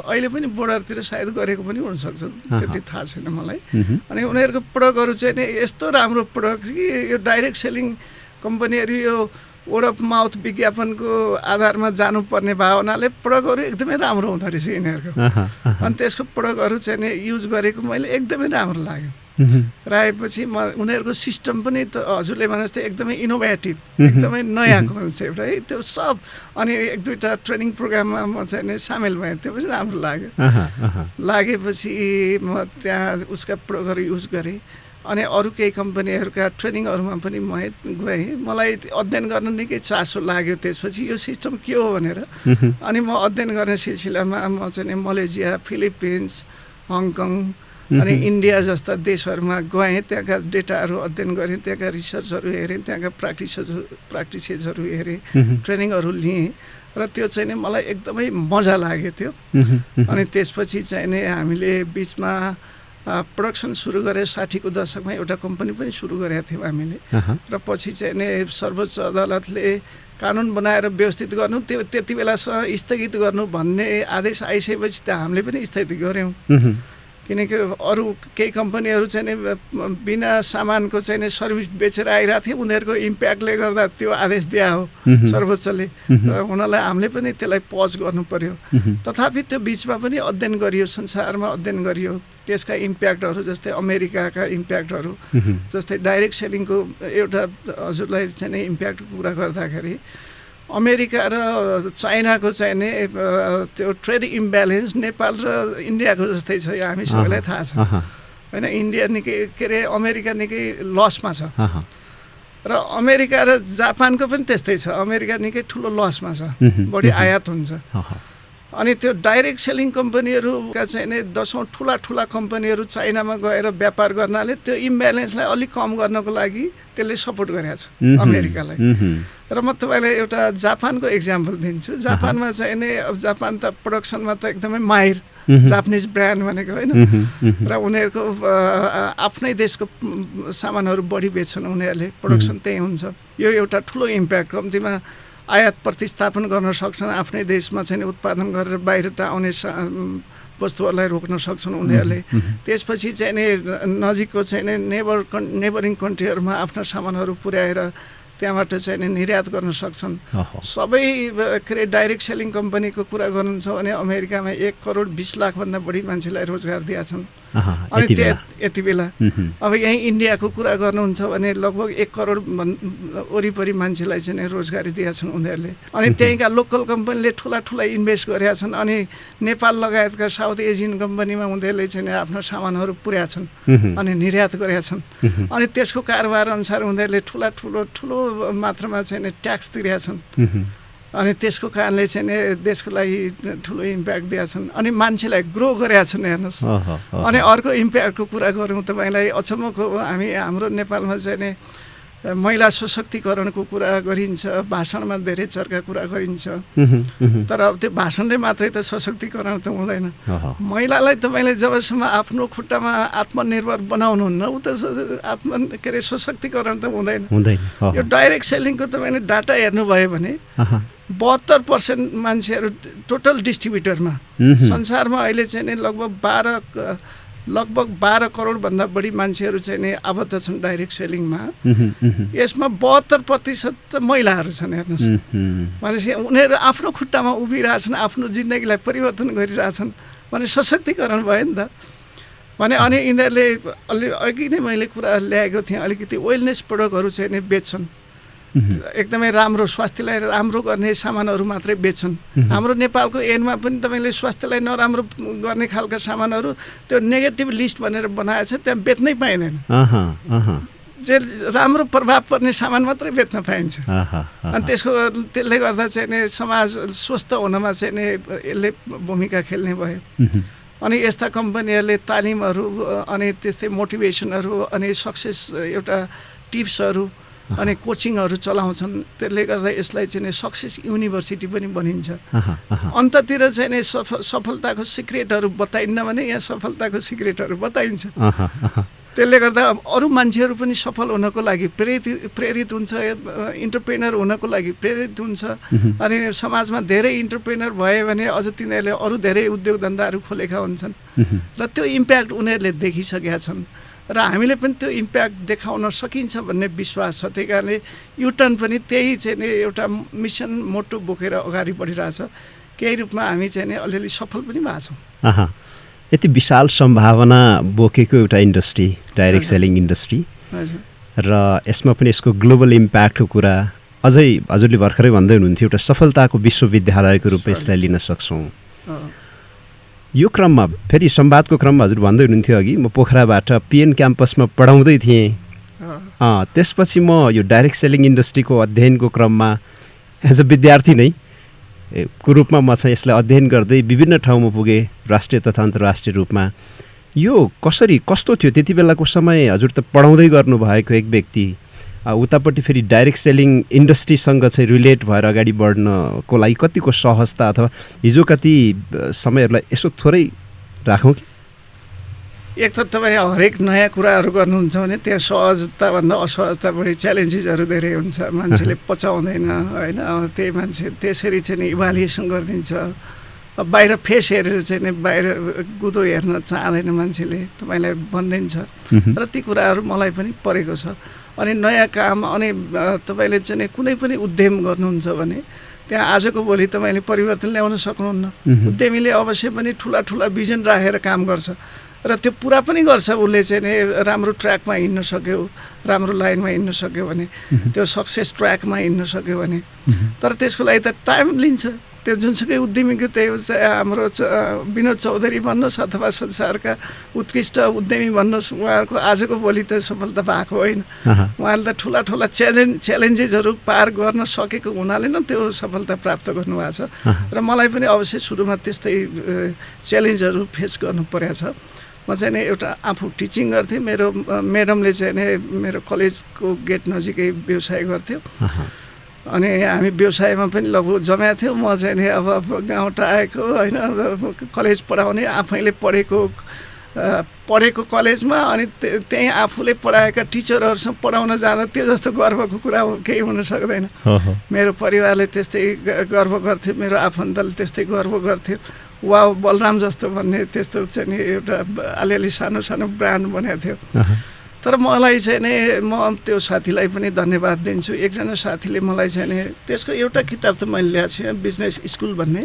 अहिले पनि बोर्डरतिर सायद गरेको पनि हुनसक्छ, त्यति थाहा छैन मलाई। अनि उनीहरूको प्रडक्टहरू चाहिँ नि यस्तो राम्रो प्रडक्ट कि यो डाइरेक्ट सेलिङ कम्पनीहरू यो वर्ड अफ माउथ विज्ञापनको आधारमा जानुपर्ने भावनाले प्रडक्टहरू एकदमै राम्रो हुँदो रहेछ यिनीहरूको। अनि त्यसको प्रडक्टहरू चाहिँ नि युज गरेको मैले एकदमै राम्रो लाग्यो। र आएपछि म उनीहरूको सिस्टम पनि त हजुरले भने जस्तै एकदमै इनोभेटिभ, एकदमै नयाँ कन्सेप्ट है त्यो सब। अनि एक दुईवटा ट्रेनिङ प्रोग्राममा म चाहिँ नि सामेल भएँ, त्यो पनि राम्रो लाग्यो। लागेपछि म त्यहाँ उसका प्रडक्टहरू युज गरेँ। अनि अरू केही कम्पनीहरूका ट्रेनिङहरूमा पनि म गएँ। मलाई अध्ययन गर्न निकै चासो लाग्यो त्यसपछि यो सिस्टम के हो भनेर। अनि म अध्ययन गर्ने सिलसिलामा म चाहिँ नि मलेसिया, फिलिपिन्स, हङकङ अनि इन्डिया जस्ता देशहरूमा गएँ। त्यहाँका डेटाहरू अध्ययन गरेँ, त्यहाँका रिसर्चहरू हेरेँ, त्यहाँका प्र्याक्टिसेसहरू हेरेँ, ट्रेनिङहरू लिएँ। र त्यो चाहिँ नि मलाई एकदमै मजा लाग्यो त्यो। अनि त्यसपछि चाहिँ नि हामीले बिचमा प्रोडक्सन सुरु गरेर 60को दशकमा एउटा कम्पनी पनि सुरु गरेका थियौँ हामीले। र पछि चाहिँ नि सर्वोच्च अदालतले कानुन बनाएर व्यवस्थित गर्नु, त्यो त्यति बेलासम्म स्थगित गर्नु भन्ने आदेश आइसकेपछि त हामीले पनि स्थगित गऱ्यौँ। किनकि अरू केही कम्पनीहरू चाहिँ नि बिना सामानको चाहिँ नि सर्भिस बेचेर आइरहेको थियो, उनीहरूको इम्प्याक्टले गर्दा त्यो आदेश दिया हो सर्वोच्चले। र हुनलाई हामीले पनि त्यसलाई पज गर्नु पर्यो। तथापि त्यो बिचमा पनि अध्ययन गरियो, संसारमा अध्ययन गरियो त्यसका इम्प्याक्टहरू। जस्तै अमेरिकाका इम्प्याक्टहरू, जस्तै डाइरेक्ट सेलिङको एउटा हजुरलाई चाहिँ नि इम्प्याक्टको कुरा गर्दाखेरि अमेरिका र चाइनाको चाहिँ नि त्यो ट्रेड इम्ब्यालेन्स नेपाल र इन्डियाको जस्तै छ, यो हामी सबैलाई थाहा छ होइन। इन्डिया निकै के अरे अमेरिका निकै लसमा छ र अमेरिका र जापानको पनि त्यस्तै छ। अमेरिका निकै ठुलो लसमा छ, बढी आयात हुन्छ। अनि त्यो डाइरेक्ट सेलिङ कम्पनीहरूका चाहिँ नि 10औं ठुला कम्पनीहरू चाइनामा गएर व्यापार गर्नाले त्यो इम्ब्यालेन्सलाई अलिक कम गर्नको लागि त्यसले सपोर्ट गरेको छ अमेरिकालाई। र म तपाईँलाई एउटा जापानको इक्जाम्पल दिन्छु। जापानमा चाहिँ नि अब जापान त प्रोडक्सनमा त एकदमै माहिर, जापानिज ब्रान्ड भनेको होइन। र उनीहरूको आफ्नै देशको सामानहरू बढी बेच्छन् उनीहरूले, प्रोडक्सन त्यही हुन्छ। यो एउटा ठुलो इम्प्याक्ट। कम्तीमा आयात प्रतिस्थापन गर्न सक्छन्, आफ्नै देशमा चाहिँ उत्पादन गरेर बाहिर आउने वस्तुहरूलाई रोक्न सक्छन् उनीहरूले। त्यसपछि चाहिँ नि नजिकको चाहिँ नि नेबरिङ कन्ट्रीहरूमा आफ्ना सामानहरू पुर्याएर त्यहाँबाट चाहिँ नि निर्यात गर्न सक्छन्। सबै के अरे डाइरेक्ट सेलिङ कम्पनीको कुरा गर्नुहुन्छ भने अमेरिकामा 1 करोड 20 लाखभन्दा बढी मान्छेलाई रोजगार दिएका छन्। अनि यति बेला अब यहीँ इन्डियाको कुरा गर्नुहुन्छ भने लगभग 1 करोड वरिपरि मान्छेलाई चाहिँ रोजगारी दिएका छन् उनीहरूले। अनि त्यहीँका लोकल कम्पनीले ठुला इन्भेस्ट गरेका छन्। अनि नेपाल लगायतका साउथ एसियन कम्पनीमा उनीहरूले चाहिँ आफ्ना सामानहरू पुर्याएका छन् अनि निर्यात गरेका छन्। अनि त्यसको कारोबार अनुसार उनीहरूले ठुलो मात्रामा चाहिँ ट्याक्स तिरेका छन्। अनि त्यसको कारणले चाहिँ देशको लागि ठुलो इम्प्याक्ट दिएका छन्। अनि मान्छेलाई ग्रो गरेका छन् हेर्नुहोस्। अनि अर्को इम्प्याक्टको कुरा गरौँ तपाईँलाई अचम्मको, हाम्रो नेपालमा चाहिँ नि महिला सशक्तिकरणको कुरा गरिन्छ, भाषणमा धेरै चर्का कुरा गरिन्छ। तर अब त्यो भाषणले मात्रै त सशक्तिकरण त हुँदैन। महिलालाई तपाईँले जबसम्म आफ्नो खुट्टामा आत्मनिर्भर बनाउनुहुन्न ऊ त के अरे सशक्तिकरण त हुँदैन। यो डाइरेक्ट सेलिङको तपाईँले डाटा हेर्नुभयो भने 72% मान्छेहरू टोटल डिस्ट्रिब्युटरमा संसारमा अहिले चाहिँ नि लगभग 12 करोडभन्दा बढी मान्छेहरू चाहिँ नि आबद्ध छन् डाइरेक्ट सेलिङमा। यसमा 72% महिलाहरू छन् हेर्नुहोस्। भनेपछि उनीहरू आफ्नो खुट्टामा उभिरहेछन्, आफ्नो जिन्दगीलाई परिवर्तन गरिरहेछन् भने सशक्तिकरण भयो नि त। भने अनि यिनीहरूले अघि नै मैले कुरा ल्याएको थिएँ, अलिकति वेलनेस प्रडक्टहरू चाहिँ नि बेच्छन्। एकदमै राम्रो स्वास्थ्यलाई राम्रो गर्ने सामानहरू मात्रै बेच्छन्। हाम्रो नेपालको ऐनमा पनि तपाईँले स्वास्थ्यलाई नराम्रो गर्ने खालका सामानहरू त्यो नेगेटिभ लिस्ट भनेर बनाएको छ, त्यहाँ बेच्नै पाइँदैन। जे राम्रो प्रभाव पर्ने सामान मात्रै बेच्न पाइन्छ अनि त्यसले गर्दा चाहिँ नि समाज स्वस्थ हुनमा चाहिँ नि यसले भूमिका खेल्ने भयो अनि यस्ता कम्पनीहरूले तालिमहरू अनि त्यस्तै मोटिभेसनहरू अनि सक्सेस एउटा टिप्सहरू अनि कोचिङहरू चलाउँछन् त्यसले गर्दा यसलाई चाहिँ सक्सेस युनिभर्सिटी पनि बनिन्छ अन्ततिर चाहिँ नि सफलताको सिक्रेटहरू बताइन्न भने यहाँ सफलताको सिक्रेटहरू बताइन्छ त्यसले गर्दा अरू मान्छेहरू पनि सफल हुनको लागि प्रेरित हुन्छ इन्टरप्रेनर हुनको लागि प्रेरित हुन्छ अनि समाजमा धेरै इन्टरप्रेनर भयो भने अझ तिनीहरूले अरू धेरै उद्योग धन्दाहरू खोलेका हुन्छन् र त्यो इम्प्याक्ट उनीहरूले देखिसकेका छन् र हामीले पनि त्यो इम्प्याक्ट देखाउन सकिन्छ भन्ने विश्वास छ त्यही कारणले युटर्न पनि त्यही चाहिँ नि एउटा मिसन मोटो बोकेर अगाडि बढिरहेछ केही रूपमा हामी चाहिँ नि अलिअलि सफल पनि भएको छौँ यति विशाल सम्भावना बोकेको एउटा इन्डस्ट्री डाइरेक्ट सेलिङ इन्डस्ट्री र यसमा पनि यसको ग्लोबल इम्प्याक्टको कुरा अझै हजुरले भर्खरै भन्दै हुनुहुन्थ्यो एउटा सफलताको विश्वविद्यालयको रूपमा यसलाई लिन सक्छौँ यो क्रममा फेरि संवादको क्रममा हजुर भन्दै हुनुहुन्थ्यो अघि म पोखराबाट पिएन क्याम्पसमा पढाउँदै थिएँ त्यसपछि म यो डाइरेक्ट सेलिङ इन्डस्ट्रीको अध्ययनको क्रममा एज अ विद्यार्थी नै को रूपमा म चाहिँ यसलाई अध्ययन गर्दै विभिन्न ठाउँमा पुगेँ राष्ट्रिय तथा अन्तर्राष्ट्रिय रूपमा यो कस्तो थियो त्यति बेलाको समय हजुर त पढाउँदै गर्नुभएको एक व्यक्ति उतापट्टि फेरि डाइरेक्ट सेलिङ इन्डस्ट्रीसँग चाहिँ रिलेट भएर अगाडि बढ्नको लागि कतिको सहजता अथवा हिजो कति समयहरूलाई यसो थोरै राखौँ कि एक त तपाईँ हरेक नयाँ कुराहरू गर्नुहुन्छ भने त्यहाँ सहजताभन्दा असहजता बढी च्यालेन्जेसहरू धेरै हुन्छ मान्छेले पचाउँदैन होइन त्यही मान्छे त्यसरी चाहिँ नि इभ्यालुएसन गरिदिन्छ बाहिर फेस हेरेर चाहिँ नि बाहिर गुदो हेर्न चाहँदैन मान्छेले तपाईँलाई भनिदिन्छ र ती कुराहरू मलाई पनि परेको छ अनि नयाँ काम अनि तपाईँले चाहिँ नि कुनै पनि उद्यम गर्नुहुन्छ भने त्यहाँ आजको भोलि तपाईँले परिवर्तन ल्याउन सक्नुहुन्न उद्यमीले अवश्य पनि ठुला ठुला भिजन राखेर काम गर्छ र त्यो पुरा पनि गर्छ उसले चाहिँ नि राम्रो ट्र्याकमा हिँड्न सक्यो राम्रो लाइनमा हिँड्न सक्यो भने त्यो सक्सेस ट्र्याकमा हिँड्न सक्यो भने तर त्यसको लागि त टाइम लिन्छ त्यो जुनसुकै उद्यमीको त्यही हाम्रो विनोद चौधरी भन्नुहोस् अथवा संसारका उत्कृष्ट उद्यमी भन्नुहोस् उहाँहरूको आजको भोलि त सफलता भएको होइन उहाँले त ठुला ठुला च्यालेन्जेसहरू पार गर्न सकेको हुनाले नै त्यो सफलता प्राप्त गर्नुभएको छ र मलाई पनि अवश्य सुरुमा त्यस्तै च्यालेन्जहरू फेस गर्नु परेको छ म चाहिँ नि एउटा आफू टिचिङ गर्थेँ मेरो म्याडमले चाहिँ नि मेरो कलेजको गेट नजिकै व्यवसाय गर्थ्यो अनि हामी व्यवसायमा पनि लगभग जमाएको थियौँ म चाहिँ नि अब गाउँबाट आएको होइन कलेज पढाउने आफैले पढेको कलेजमा अनि त्यहीँ आफूले पढाएका टिचरहरूसँग पढाउन जाँदा त्यो जस्तो गर्वको कुरा केही हुन सक्दैन मेरो परिवारले त्यस्तै गर्व गर्थ्यो मेरो आफन्तले त्यस्तै गर्व गर्थ्यो वा बलराम जस्तो भन्ने त्यस्तो चाहिँ नि एउटा अलिअलि सानो सानो ब्रान्ड बनेको थियो तर मलाई चाहिँ नि म त्यो साथीलाई पनि धन्यवाद दिन्छु एकजना साथीले मलाई चाहिँ नि त्यसको एउटा किताब त मैले ल्याएको छु बिजनेस स्कुल भन्ने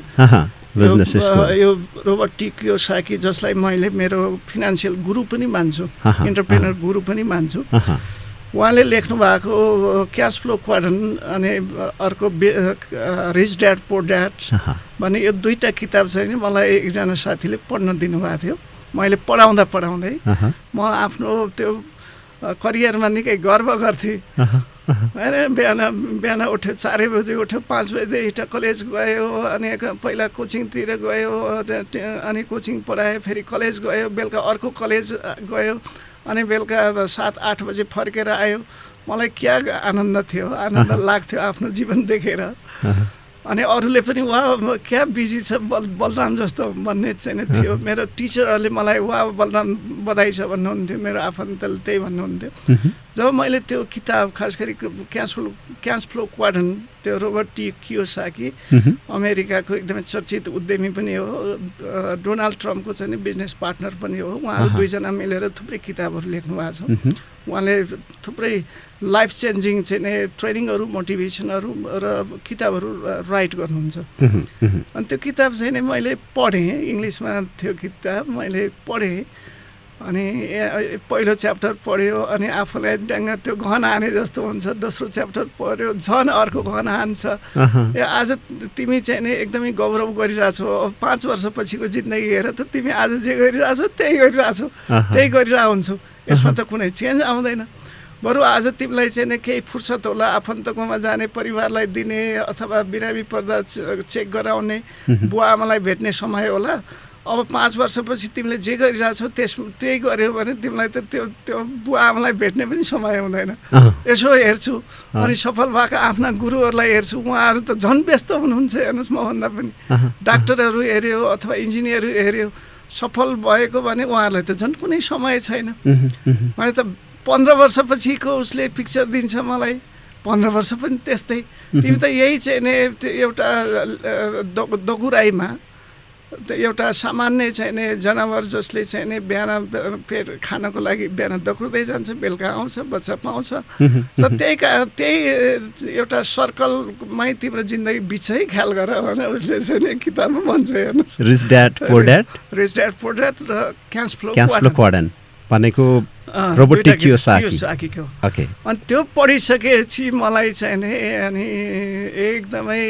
यो रोबर्ट टी कियोसाकी जसलाई मैले मेरो फिनान्सियल गुरु पनि मान्छु इन्टरप्रेनर गुरु पनि मान्छु उहाँले लेख्नु भएको क्यास फ्लो क्वाड्रन्ट अनि अर्को रिच ड्याड पोर ड्याड भन्ने यो दुईवटा किताब चाहिँ नि मलाई एकजना साथीले पढ्न दिनुभएको थियो मैले पढाउँदै म आफ्नो त्यो करियरमा निकै गर्व गर्थेँ होइन बिहान उठ्यो 4 बजे उठ्यो 5 बजे हिँड्यो कलेज गयो अनि पहिला कोचिङतिर गयो अनि कोचिङ पढायो फेरि कलेज गयो बेलुका अर्को कलेज गयो अनि बेलुका 7-8 बजे फर्केर आयो मलाई क्या आनन्द थियो आनन्द लाग्थ्यो आफ्नो जीवन देखेर अनि अरूले पनि वा क्या बिजी छ बलराम जस्तो भन्ने चाहिँ थियो मेरो टिचरहरूले मलाई वा बलराम बधाई छ भन्नुहुन्थ्यो मेरो आफन्तले त्यही भन्नुहुन्थ्यो जब मैले त्यो किताब खास गरी क्यास फ्लो क्वाड्रन्ट त्यो रोबर्ट टी कियोसाकी अमेरिकाको एकदमै चर्चित उद्यमी पनि हो डोनाल्ड ट्रम्पको चाहिँ बिजनेस पार्टनर पनि हो उहाँहरू दुईजना मिलेर थुप्रै किताबहरू लेख्नु भएको छ उहाँले थुप्रै लाइफ चेन्जिङ चाहिँ ट्रेनिङहरू मोटिभेसनहरू र किताबहरू राइट गर्नुहुन्छ अनि त्यो किताब चाहिँ नि मैले पढेँ इङ्ग्लिसमा थियो किताब मैले पढेँ अनि पहिलो च्याप्टर पढ्यो अनि आफूलाई ड्याङ्ग त्यो घन हाने जस्तो हुन्छ दोस्रो च्याप्टर पढ्यो झन् अर्को घन हान्छ आज तिमी चाहिँ नि एकदमै गौरव गरिरहेछौ अब 5 वर्षपछिको जिन्दगी हेर त तिमी आज जे गरिरहेछौ त्यही गरिरहेछौ त्यही गरिरहेको हुन्छौ यसमा त कुनै चेन्ज आउँदैन बरु आज तिमीलाई चाहिँ नि केही फुर्सद होला आफन्तकोमा जाने परिवारलाई दिने अथवा बिरामी पर्दा चेक गराउने बुवा आमालाई भेट्ने समय होला अब 5 वर्षपछि तिमीले जे गरिरहेछौ त्यही गर्यो भने तिमीलाई त त्यो बुवा आमालाई भेट्ने पनि समय हुँदैन यसो हेर्छु अनि सफल भएका आफ्ना गुरुहरूलाई हेर्छु उहाँहरू त झन् व्यस्त हुनुहुन्छ हेर्नुहोस् मभन्दा पनि डाक्टरहरू हेऱ्यो अथवा इन्जिनियर हेऱ्यो सफल भएको भने उहाँहरूलाई त झन् कुनै समय छैन मैले त 15 वर्षपछिको उसले पिक्चर दिन्छ मलाई 15 वर्ष पनि त्यस्तै तिमी त यही चाहिँ नि एउटा दगुराईमा एउटा सामान्य चाहिँ नि जनावर जसले चाहिँ नि बिहान पेट खानको लागि बिहान दगुर्दै जान्छ बेलुका आउँछ बच्चा पाउँछ र त्यही एउटा सर्कलमै तिम्रो जिन्दगी बिचै ख्याल गर भनेर उसले चाहिँ नि किताबमा भन्छ हेर्नुहोस् रिच ड्याड पुअर ड्याड र क्यास फ्लो क्वाड्रन्ट भनेको रोबोटिक कियोसाकीको ओके अनि त्यो पढिसकेपछि मलाई चाहिँ नि अनि एकदमै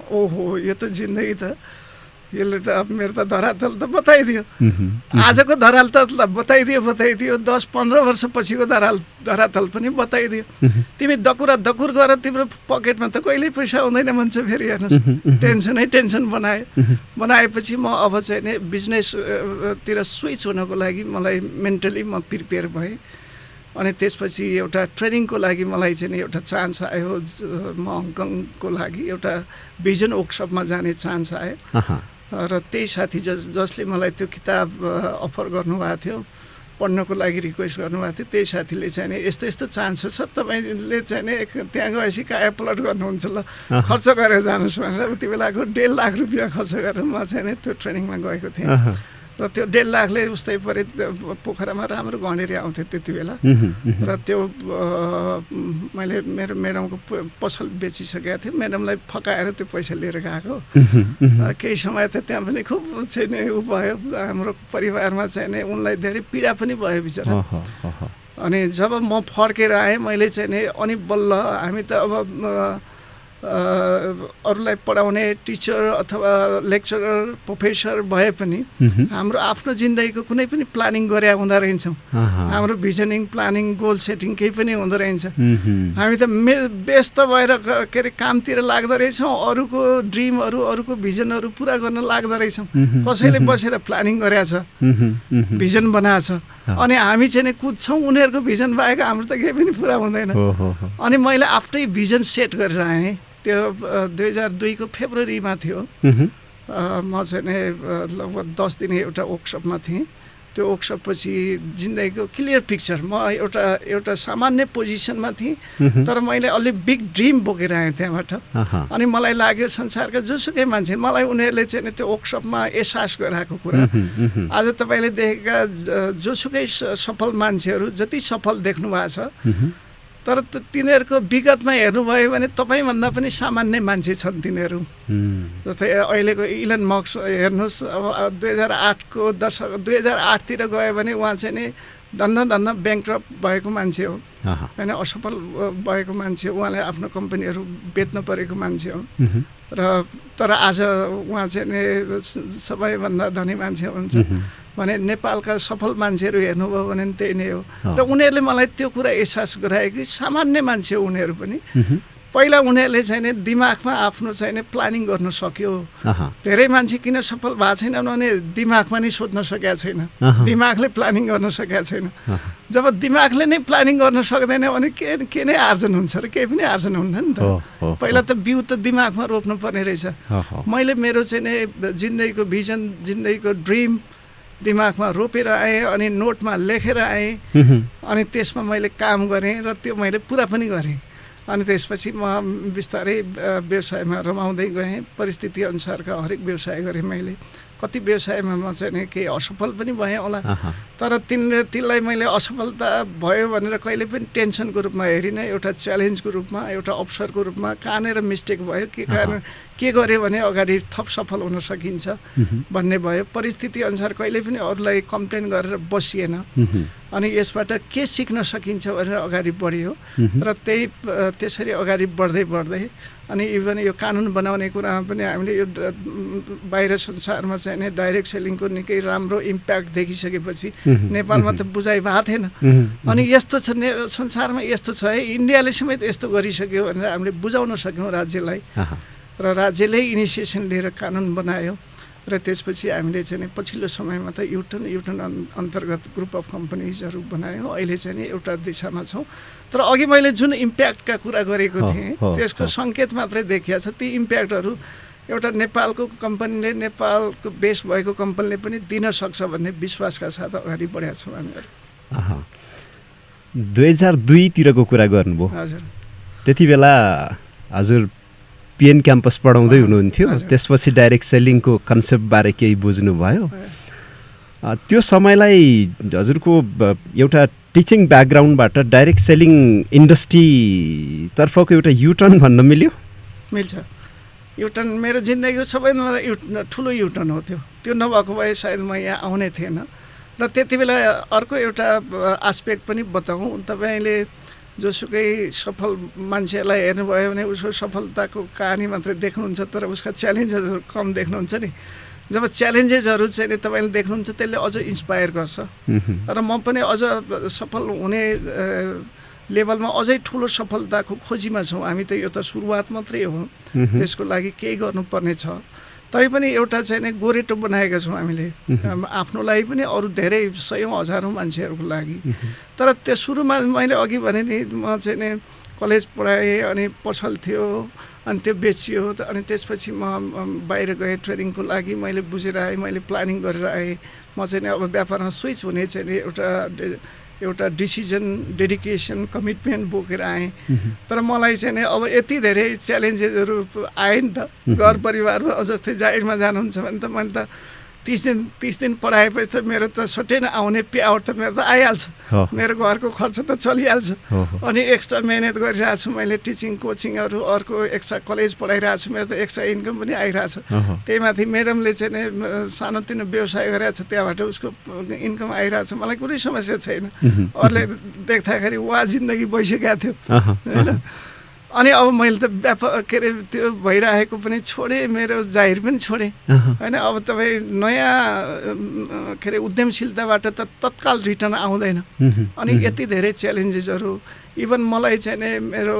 ओहो यो त जिन्दगी त यसले त अब मेरो त धरातल त बताइदियो आजको धराल त बताइदियो 10-15 वर्षपछिको धरातल पनि बताइदियो तिमी दकुर गरेर तिम्रो पकेटमा त कहिल्यै पैसा आउँदैन भन्छ फेरि हेर्नुहोस् टेन्सन बनाएपछि म अब चाहिँ नि बिजनेसतिर स्विच हुनको लागि मलाई मेन्टली म प्रिपेयर भएँ अनि त्यसपछि एउटा ट्रेनिङको लागि मलाई चाहिँ एउटा चान्स आयो म हङकङको लागि एउटा भिजन वर्कसपमा जाने चान्स आयो र त्यही साथी जसले मलाई त्यो किताब अफर गर्नुभएको थियो पढ्नको लागि रिक्वेस्ट गर्नुभएको थियो त्यही साथीले चाहिँ नि यस्तो चान्स छ तपाईँले चाहिँ नि त्यहाँ गएपछि काया प्लट गर्नुहुन्छ ल खर्च गरेर जानुहोस् भनेर उति बेलाको 1.5 लाख रुपियाँ खर्च गरेर म चाहिँ नि त्यो ट्रेनिङमा गएको थिएँ र त्यो 1.5 लाखले उस्तै परे पोखरामा राम्रो गणेरी आउँथ्यो त्यति बेला र त्यो मैले मेरो म्याडमको पसल बेचिसकेको थिएँ म्याडमलाई फकाएर त्यो पैसा लिएर गएको केही समय त त्यहाँ पनि खुब चाहिँ नि उ भयो हाम्रो परिवारमा चाहिँ नि उनलाई धेरै पीडा पनि भयो बिचरा अनि जब म फर्केर आएँ मैले चाहिँ नि अनि बल्ल हामी त अब अरूलाई पढाउने टिचर अथवा लेक्चरर प्रोफेसर भए पनि हाम्रो आफ्नो जिन्दगीको कुनै पनि प्लानिङ गरे हुँदो रहेछौँ हाम्रो भिजनिङ प्लानिङ गोल सेटिङ केही पनि हुँदो रहेछ हामी त व्यस्त भएर के अरे कामतिर लाग्दो रहेछौँ अरूको ड्रिमहरू अरूको भिजनहरू पुरा गर्न लाग्दो रहेछौँ कसैले बसेर प्लानिङ गरेको छ भिजन बनाएको छ अनि हामी चाहिँ नि कुद्छौँ उनीहरूको भिजन बाहेक हाम्रो त केही पनि पुरा हुँदैन अनि मैले आफ्नै भिजन सेट गरेर आएँ त्यो 2002 को फेब्रुअरीमा थियो म चाहिँ नि लगभग 10 दिन एउटा वर्कसपमा थिएँ त्यो वर्कसपपछि जिन्दगीको क्लियर पिक्चर म एउटा सामान्य पोजिसनमा थिएँ तर मैले अलि बिग ड्रिम बोकेर आएँ त्यहाँबाट अनि मलाई लाग्यो संसारका जोसुकै मान्छे मलाई उनीहरूले चाहिँ नि त्यो वर्कसपमा एहसास गराएको कुरा आज तपाईँले देखेका जोसुकै सफल मान्छेहरू जति सफल देख्नु भएको छ तर तिनीहरूको विगतमा हेर्नुभयो भने तपाईँभन्दा पनि सामान्य मान्छे छन् तिनीहरू जस्तै अहिलेको इलन मस्क हेर्नुहोस् अब 2008को दशक 2008तिर गयो भने उहाँ चाहिँ नि धन्न ब्याङ्क्रप्ट भएको मान्छे हो होइन असफल भएको मान्छे उहाँले आफ्नो कम्पनीहरू बेच्न परेको मान्छे हो र तर आज उहाँ चाहिँ नि सबैभन्दा धनी मान्छे हुन्छ भने नेपालका सफल मान्छेहरू हेर्नुभयो भने त्यही नै हो र उनीहरूले मलाई त्यो कुरा एहसास गरायो कि सामान्य मान्छे हो उनीहरू पनि पहिला उनीहरूले चाहिँ नि दिमागमा आफ्नो चाहिँ नि प्लानिङ गर्न सक्यो धेरै मान्छे किन सफल भएको छैनन् भने दिमागमा नै सोध्न सकेका छैन दिमागले प्लानिङ गर्न सकेका छैन जब दिमागले नै प्लानिङ गर्न सक्दैन भने के नै आर्जन हुन्छ र केही पनि आर्जन हुन्न नि त पहिला त बिउ त दिमागमा रोप्नु पर्ने रहेछ मैले मेरो चाहिँ नि जिन्दगीको भिजन जिन्दगीको ड्रिम दिमागमा रोपेर आएँ अनि नोटमा लेखेर आएँ अनि त्यसमा मैले काम गरेँ र त्यो मैले पुरा पनि गरेँ अनि त्यसपछि म बिस्तारै व्यवसायमा रमाउँदै गएँ परिस्थिति अनुसारका हरेक व्यवसाय गरेँ मैले कति व्यवसायमा म चाहिँ नि केही असफल पनि भएँ होला तर तिनलाई मैले असफलता भयो भनेर कहिले पनि टेन्सनको रूपमा हेरिनँ एउटा च्यालेन्जको रूपमा एउटा अवसरको रूपमा कहाँनिर मिस्टेक भयो के कारण के गर्यो भने अगाडि थप सफल हुन सकिन्छ भन्ने भयो परिस्थिति अनुसार कहिले पनि अरूलाई कम्प्लेन गरेर बसिएन अनि यसबाट के सिक्न सकिन्छ भनेर अगाडि बढ्यो र त्यसरी अगाडि बढ्दै अनि इभन यो कानुन बनाउने कुरामा पनि हामीले यो बाहिर संसारमा चाहिँ नि डाइरेक्ट सेलिङको निकै राम्रो इम्प्याक्ट देखिसकेपछि नेपालमा त बुझाइ भएको थिएन अनि यस्तो छ संसारमा यस्तो छ है इन्डियाले समेत यस्तो गरिसक्यो भनेर हामीले बुझाउन सक्यौँ राज्यलाई र राज्यले इनिसिएसन लिएर कानुन बनायो र त्यसपछि हामीले चाहिँ पछिल्लो समयमा त युटर्न अन्तर्गत ग्रुप अफ कम्पनीजहरू बनायौँ अहिले चाहिँ नि एउटा दिशामा छौँ तर अघि मैले जुन इम्प्याक्टका कुरा गरेको थिएँ त्यसको सङ्केत मात्रै देखिया छ ती इम्प्याक्टहरू एउटा नेपालको कम्पनीले नेपालको बेस भएको कम्पनीले पनि दिन सक्छ भन्ने विश्वासका साथ अगाडि बढेका छौँ हामीहरू 2002 कुरा गर्नुभयो हजुर त्यति बेला हजुर पिएन क्याम्पस पढाउँदै हुनुहुन्थ्यो त्यसपछि डाइरेक्ट सेलिङको कन्सेप्टबारे केही बुझ्नुभयो त्यो समयलाई हजुरको एउटा टिचिङ ब्याकग्राउन्डबाट डाइरेक्ट सेलिङ इन्डस्ट्रीतर्फको एउटा युटर्न भन्न मिल्छ युटर्न मेरो जिन्दगीको सबैभन्दा ठुलो युटर्न हो त्यो नभएको भए सायद म यहाँ आउने थिएन र त्यति बेला अर्को एउटा आस्पेक्ट पनि बताउँ तपाईँले जोसुकै सफल मान्छेलाई हेर्नुभयो भने उसको सफलताको कहानी मात्रै देख्नुहुन्छ तर उसका च्यालेन्जेसहरू कम देख्नुहुन्छ नि जब च्यालेन्जेसहरू चाहिँ तपाईँले देख्नुहुन्छ त्यसले अझ इन्सपायर गर्छ र म पनि अझ सफल हुने लेभलमा अझै ठुलो सफलताको खोजीमा छौँ हामी त यो त सुरुवात मात्रै हो त्यसको लागि केही गर्नुपर्ने छ तैपनि एउटा चाहिँ नि गोरेटो बनाएका छौँ हामीले आफ्नो लागि पनि अरू धेरै सयौँ हजारौँ मान्छेहरूको लागि तर त्यो सुरुमा मैले अघि भने नि म चाहिँ नि कलेज पढाएँ अनि पसल थियो अनि त्यो बेचियो अनि त्यसपछि म बाहिर गएँ ट्रेनिङको लागि मैले बुझेर आएँ मैले प्लानिङ गरेर आएँ म चाहिँ नि अब व्यापारमा स्विच हुने चाहिँ नि एउटा डिसिजन डेडिकेसन कमिटमेन्ट बोकेर आएँ तर मलाई चाहिँ नि अब यति धेरै च्यालेन्जेसहरू आए नि त घर परिवारमा जस्तै जाहिरमा जानुहुन्छ भने त मैले त 30 दिन पढाएपछि त मेरो त सट्टै नै आउने पेआउट त मेरो त आइहाल्छ मेरो घरको खर्च त चलिहाल्छ अनि एक्स्ट्रा मेहनत गरिरहेको छु मैले टिचिङ कोचिङहरू अर्को एक्स्ट्रा कलेज पढाइरहेको छु मेरो त एक्स्ट्रा इन्कम पनि आइरहेछ त्यही माथि म्याडमले चाहिँ नि सानोतिनो व्यवसाय गरिरहेको छ त्यहाँबाट उसको इन्कम आइरहेछ मलाई कुनै समस्या छैन अरूले देख्दाखेरि वा जिन्दगी भइसकेको थियो होइन अनि अब मैले त के अरे त्यो भइरहेको पनि छोडेँ मेरो जाहिर पनि छोडेँ होइन अब तपाईँ नयाँ के अरे उद्यमशीलताबाट त तत्काल रिटर्न आउँदैन अनि यति धेरै च्यालेन्जेसहरू इभन मलाई चाहिँ नि मेरो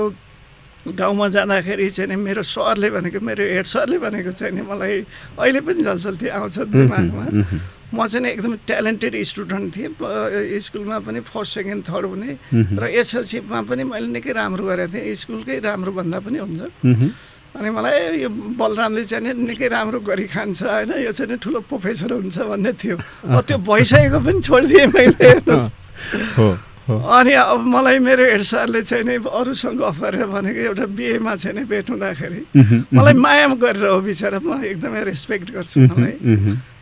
गाउँमा जाँदाखेरि चाहिँ नि मेरो सरले भनेको मेरो हेड सरले भनेको चाहिँ नि मलाई अहिले पनि झलझल्ती आउँछ दिमागमा म चाहिँ एकदम ट्यालेन्टेड स्टुडेन्ट थिएँ स्कुलमा पनि फर्स्ट सेकेन्ड थर्ड हुने र एसएलसीमा पनि मैले निकै राम्रो गरेको थिएँ स्कुलकै राम्रो भन्दा पनि हुन्छ अनि मलाई यो बलरामले चाहिँ निकै राम्रो गरी खान्छ होइन यो चाहिँ ठुलो प्रोफेसर हुन्छ भन्ने थियो त्यो भइसकेको पनि छोडिदिएँ मैले अनि अब मलाई मेरो हेड सरले चाहिँ नि अरूसँग अफ गरेर भनेको एउटा बिहेमा चाहिँ नि भेट हुँदाखेरि मलाई माया गरेर हो बिचरा म एकदमै रेस्पेक्ट गर्छु मलाई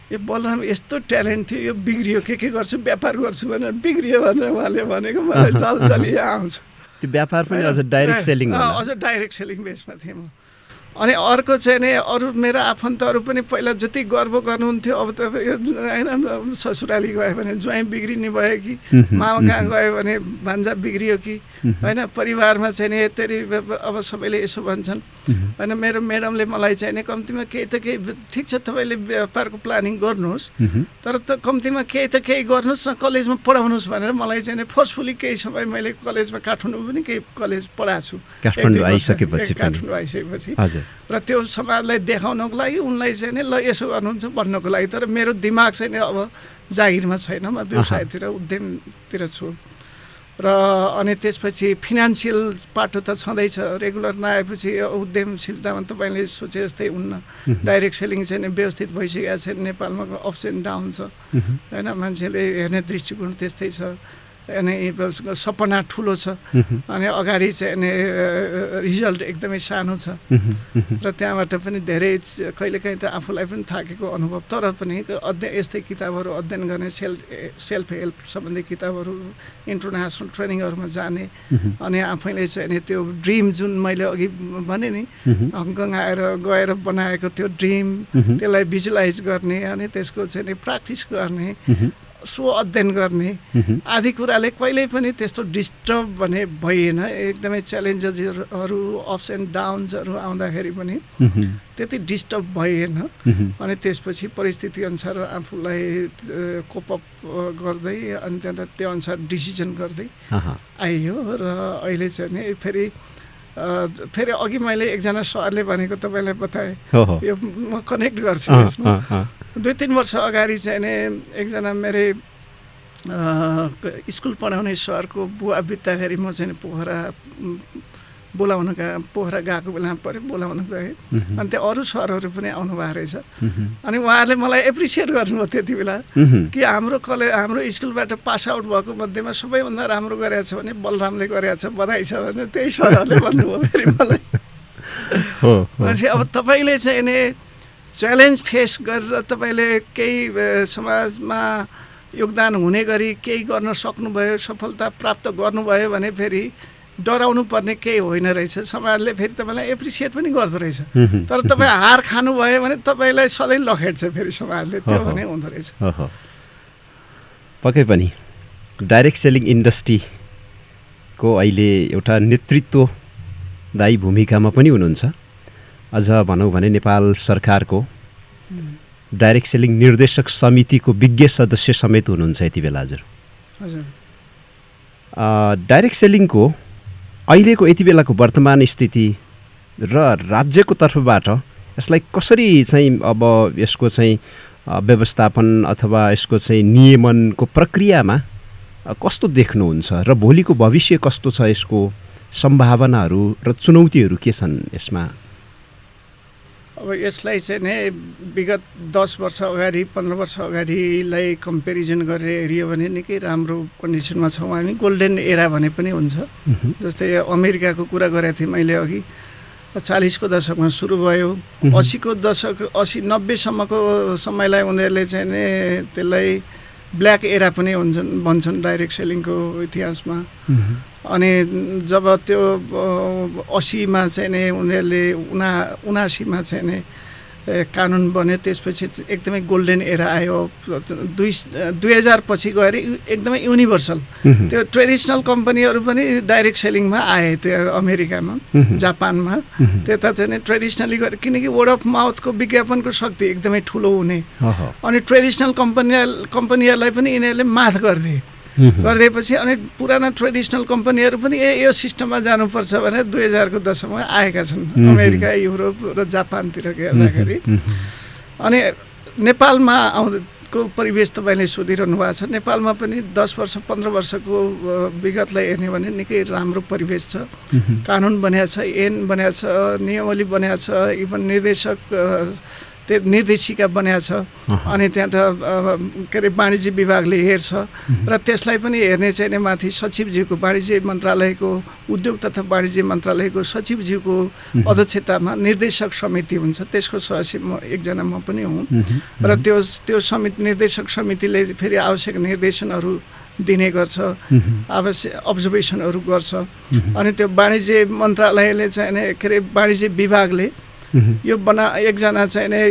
यो बलराम यस्तो ट्यालेन्ट थियो यो बिग्रियो के गर्छु व्यापार गर्छु भनेर बिग्रियो भनेर उहाँले भनेको मलाई जलजली आउँछ त्यो व्यापार पनि अझ डाइरेक्ट सेलिङ अझ डाइरेक्ट सेलिङ बेसमा थिएँ म अनि अर्को चाहिँ नि अरू मेरो आफन्तहरू पनि पहिला जति गर्व गर्नुहुन्थ्यो अब त होइन ससुराली गयो भने ज्वाइँ बिग्रिने भयो कि मामा कहाँ गयो भने भान्जा बिग्रियो कि होइन परिवारमा चाहिँ नि यतरी अब सबैले यसो भन्छन् होइन मेरो म्याडमले मलाई चाहिँ नि कम्तीमा केही त केही ठिक छ तपाईँले व्यापारको प्लानिङ गर्नुहोस् तर त कम्तीमा केही त केही गर्नुहोस् न कलेजमा पढाउनुहोस् भनेर मलाई चाहिँ नि फोर्सफुली केही समय मैले कलेजमा काठमाडौँ पनि केही कलेज पढाएको छु काठमाडौँ आइसकेपछि र त्यो समाजलाई देखाउनको लागि उनलाई चाहिँ नि ल यसो गर्नुहुन्छ भन्नको लागि तर मेरो दिमाग चाहिँ नि अब जागिरमा छैन म व्यवसायतिर उद्यमतिर छु र अनि त्यसपछि फिनान्सियल पाटो त छँदैछ रेगुलर नआएपछि उद्यमशीलतामा तपाईँले सोचे जस्तै हुन्न डाइरेक्ट सेलिङ चाहिँ व्यवस्थित भइसकेको छ नेपालमा अप्स एन्ड डाउन छ होइन मान्छेले हेर्ने दृष्टिकोण त्यस्तै छ अनि सपना ठुलो छ अनि अगाडि चाहिँ अनि रिजल्ट एकदमै सानो छ र त्यहाँबाट पनि धेरै कहिलेकाहीँ त आफूलाई पनि थाकेको अनुभव तर पनि यस्तै किताबहरू अध्ययन गर्ने सेल्फ हेल्प सम्बन्धी किताबहरू इन्टरनेसनल ट्रेनिङहरूमा जाने अनि आफैले चाहिँ नि त्यो ड्रिम जुन मैले अघि भने नि हङकङ आएर गएर बनाएको त्यो ड्रिम त्यसलाई भिजुलाइज गर्ने अनि त्यसको चाहिँ नि प्र्याक्टिस गर्ने सो अध्ययन गर्ने आदि कुराले कहिल्यै पनि त्यस्तो डिस्टर्ब भने भइएन। एकदमै च्यालेन्जेसहरू अप्स एन्ड डाउन्सहरू आउँदाखेरि पनि त्यति डिस्टर्ब भइएन। अनि त्यसपछि परिस्थिति अनुसार आफूलाई कोपअप गर्दै अनि त्यहाँबाट त्यो अनुसार डिसिजन गर्दै आइयो। र अहिले चाहिँ नि फेरि अघि मैले एकजना सरले भनेको तपाईँलाई बताएँ, यो म कनेक्ट गर्छु यसमा। 2-3 वर्ष अगाडि चाहिँ नि एकजना मेरो स्कुल पढाउने सरको बुवा बित्दाखेरि म चाहिँ पोखरा गएको बेलामा पऱ्यो, बोलाउन गएँ। अनि त्यहाँ अरू सरहरू पनि आउनुभएको रहेछ। अनि उहाँहरूले मलाई एप्रिसिएट गर्नुभयो त्यति बेला कि हाम्रो स्कुलबाट पास आउट भएको मध्येमा सबैभन्दा राम्रो गरेको छ भने बलरामले गरेको छ, बधाई छ भने त्यही सरहरूले भन्नुभयो फेरि मलाई। भनेपछि अब तपाईँले चाहिँ नि च्यालेन्ज फेस गरेर तपाईँले केही समाजमा योगदान हुने गरी केही गर्न सक्नुभयो, सफलता प्राप्त गर्नुभयो भने फेरि डराउनु पर्ने केही होइन रहेछ। समाजले फेरि तपाईँलाई एप्रिसिएट पनि गर्दो रहेछ। तर तपाईँ हार खानुभयो भने तपाईँलाई सधैँ लखेट्छ फेरि समाजले, त्यो भने हुँदो रहेछ। पक्कै पनि डाइरेक्ट सेलिङ इन्डस्ट्रीको अहिले एउटा नेतृत्वदायी भूमिकामा पनि हुनुहुन्छ। अझ भनौँ भने नेपाल सरकारको डाइरेक्ट सेलिङ निर्देशक समितिको विज्ञ सदस्य समेत हुनुहुन्छ यति बेला हजुर। डाइरेक्ट सेलिङको अहिलेको यति बेलाको वर्तमान स्थिति र राज्यको तर्फबाट यसलाई कसरी चाहिँ अब यसको चाहिँ व्यवस्थापन अथवा यसको चाहिँ नियमनको प्रक्रियामा कस्तो देख्नुहुन्छ र भोलिको भविष्य कस्तो छ, यसको सम्भावनाहरू र चुनौतीहरू के छन् यसमा? अब यसलाई चाहिँ नि विगत 10 वर्ष अगाडि 15 वर्ष अगाडिलाई कम्पेरिजन गरेर हेऱ्यो भने निकै राम्रो कन्डिसनमा छौँ हामी। गोल्डन एरा भने पनि हुन्छ। जस्तै अमेरिकाको कुरा गरेको थिएँ मैले अघि, 40 को दशकमा सुरु भयो, 80 को दशक 80-90 सम्मको समयलाई उनीहरूले चाहिँ नि त्यसलाई ब्ल्याक एरा पनि भन्छन् डाइरेक्ट सेलिङको इतिहासमा। अनि जब त्यो 80मा चाहिँ नि उनीहरूले 79मा चाहिँ नि कानुन बन्यो, त्यसपछि एकदमै गोल्डन एरा आयो। 2000 पछि गएर एकदमै युनिभर्सल त्यो ट्रेडिसनल कम्पनीहरू पनि डाइरेक्ट सेलिङमा आए त्यो अमेरिकामा, जापानमा। त्यता चाहिँ नि ट्रेडिसनली गरे, किनकि वर्ड अफ माउथको विज्ञापनको शक्ति एकदमै ठुलो हुने। अनि ट्रेडिसनल कम्पनीहरूलाई पनि यिनीहरूले माथ गरिदिएपछि अनि पुराना ट्रेडिसनल कम्पनीहरू पनि यो सिस्टममा जानुपर्छ भनेर 2000 को दशकमा आएका छन् अमेरिका, युरोप र जापानतिर हेर्दाखेरि। अनि नेपालमा को परिवेश तपाईँले सोधिरहनु भएको छ। नेपालमा पनि 10 वर्ष 15 वर्षको विगतलाई हेर्ने भने निकै राम्रो परिवेश छ। कानुन बनिएको छ, ऐन बनिएको छ, नियमावली बनिएको छ, इभन निर्देशिका बनिएको छ। अनि त्यहाँ के अरे वाणिज्य विभागले हेर्छ र त्यसलाई पनि हेर्ने चाहिँ माथि सचिवज्यूको, वाणिज्य मन्त्रालयको, उद्योग तथा वाणिज्य मन्त्रालयको सचिवज्यूको अध्यक्षतामा निर्देशक समिति हुन्छ। त्यसको सदस्य एकजना म पनि हुँ। र त्यो निर्देशक समितिले फेरि आवश्यक निर्देशनहरू दिने गर्छ, आवश्यक अब्जर्भेसनहरू गर्छ। अनि त्यो वाणिज्य मन्त्रालयले चाहिँ के अरे वाणिज्य विभागले यो एकजना चाहिँ नि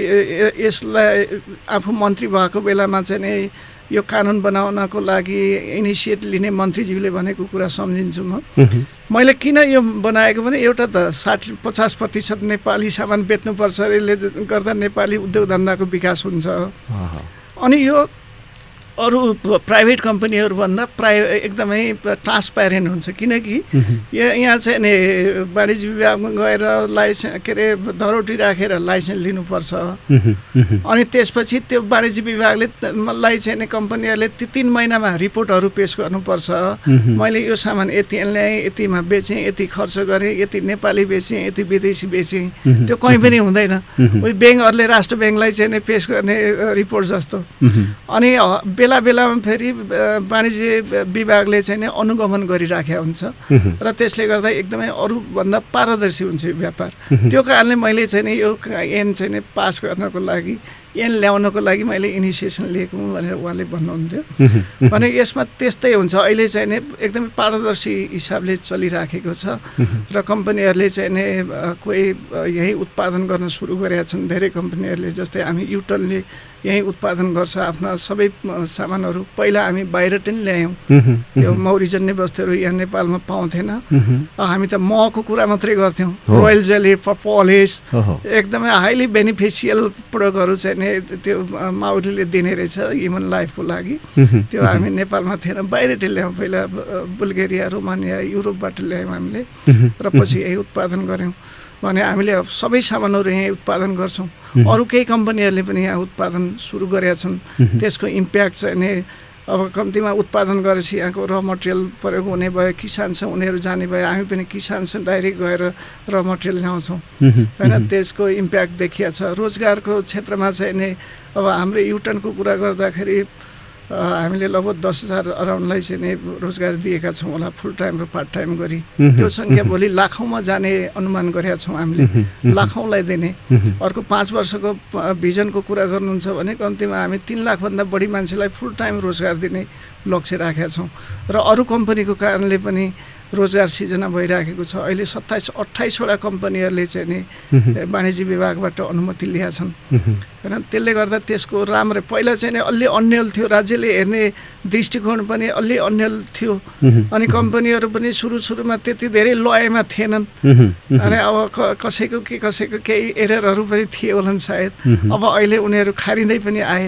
यसलाई आफू मन्त्री भएको बेलामा चाहिँ नि यो कानुन बनाउनको लागि इनिसिएट लिने मन्त्रीज्यूले भनेको कुरा सम्झिन्छु म। मैले किन यो बनाएको भने एउटा त 50% नेपाली सामान बेच्नुपर्छ, यसले गर्दा नेपाली उद्योग धन्दाको विकास हुन्छ। अनि यो अरू प्राइभेट कम्पनीहरूभन्दा एकदमै ट्रान्सप्यारेन्ट हुन्छ, किनकि यहाँ चाहिँ नि वाणिज्य विभागमा गएर लाइसेन्स के अरे धरोटी राखेर लाइसेन्स लिनुपर्छ। अनि त्यसपछि त्यो वाणिज्य विभागले मलाई चाहिँ नि कम्पनीहरूले 3 महिनामा रिपोर्टहरू पेश गर्नुपर्छ। मैले यो सामान यति ल्याएँ, यतिमा बेचेँ, यति खर्च गरेँ, यति नेपाली बेचेँ, यति विदेशी बेचेँ। त्यो कहीँ पनि हुँदैन। उही ब्याङ्कहरूले राष्ट्र ब्याङ्कलाई चाहिँ नि पेश गर्ने रिपोर्ट जस्तो। अनि बेला बेलामा फेरि वाणिज्य विभागले चाहिँ नि अनुगमन गरिराखेको हुन्छ र त्यसले गर्दा एकदमै अरूभन्दा पारदर्शी हुन्छ यो व्यापार। त्यो कारणले मैले चाहिँ नि यो ऐन चाहिँ नि पास गर्नको लागि ऐन ल्याउनको लागि मैले इनिसिएसन लिएको हुँ भनेर उहाँले भन्नुहुन्थ्यो। भने यसमा त्यस्तै हुन्छ, अहिले चाहिँ नि एकदमै पारदर्शी हिसाबले चलिराखेको छ र कम्पनीहरूले चाहिँ नि कोही यही उत्पादन गर्न सुरु गरेका छन्। धेरै कम्पनीहरूले जस्तै हामी युटनले यहीँ उत्पादन गर्छ आफ्ना सबै सामानहरू। पहिला हामी बाहिर पनि ल्यायौँ, यो मौरीजन्य वस्तुहरू यहाँ नेपालमा पाउँथेन। हामी त महको कुरा मात्रै गर्थ्यौँ, रोयल जेली, पलिस, एकदमै हाइली बेनिफिसियल प्रडक्टहरू चाहिँ नि त्यो माउरीले दिने रहेछ ह्युमन लाइफको लागि। त्यो हामी नेपालमा थिएन, बाहिरबाट ल्यायौँ। पहिला बुल्गेरिया, रोमानिया, युरोपबाट ल्यायौँ हामीले र पछि यही उत्पादन गऱ्यौँ। भने हामीले सबै सामानहरू यहीँ उत्पादन गर्छौँ। अरू केही कम्पनीहरूले पनि यहाँ उत्पादन सुरु गरेका छन्। त्यसको इम्प्याक्ट चाहिँ नि अब कम्तीमा उत्पादन गरेपछि यहाँको र मटेरियल प्रयोग हुने भयो, किसानसँग उनीहरू जाने भयो, हामी पनि किसानसँग डाइरेक्ट गएर र मटेरियल ल्याउँछौँ होइन। त्यसको इम्प्याक्ट देखिया छ। रोजगारको क्षेत्रमा चाहिँ नि अब हाम्रो युटनको कुरा गर्दाखेरि हामीले लगभग 10,000 अराउन्डलाई चाहिँ नि रोजगार दिएका छौँ होला, फुल टाइम र पार्ट टाइम गरी। त्यो सङ्ख्या भोलि लाखौँमा जाने अनुमान गरेका छौँ हामीले, लाखौँलाई दिने। अर्को 5 वर्षको भिजनको कुरा गर्नुहुन्छ भने कम्तीमा हामी 3 लाखभन्दा बढी मान्छेलाई फुल टाइम रोजगार दिने लक्ष्य राखेका छौँ। र अरू कम्पनीको कारणले पनि रोजगार सिर्जना भइराखेको छ। अहिले 27-28वटा कम्पनीहरूले चाहिँ नि वाणिज्य विभागबाट अनुमति लिएका छन् होइन। त्यसले गर्दा त्यसको राम्रो पहिला चाहिँ नि अलि अन्यल थियो, राज्यले हेर्ने दृष्टिकोण पनि अलि अन्यल थियो। अनि कम्पनीहरू पनि सुरुमा त्यति धेरै लयमा थिएनन्। अनि अब कसैको केही एररहरू पनि थिए होलान् सायद। अब अहिले उनीहरू खारिँदै पनि आए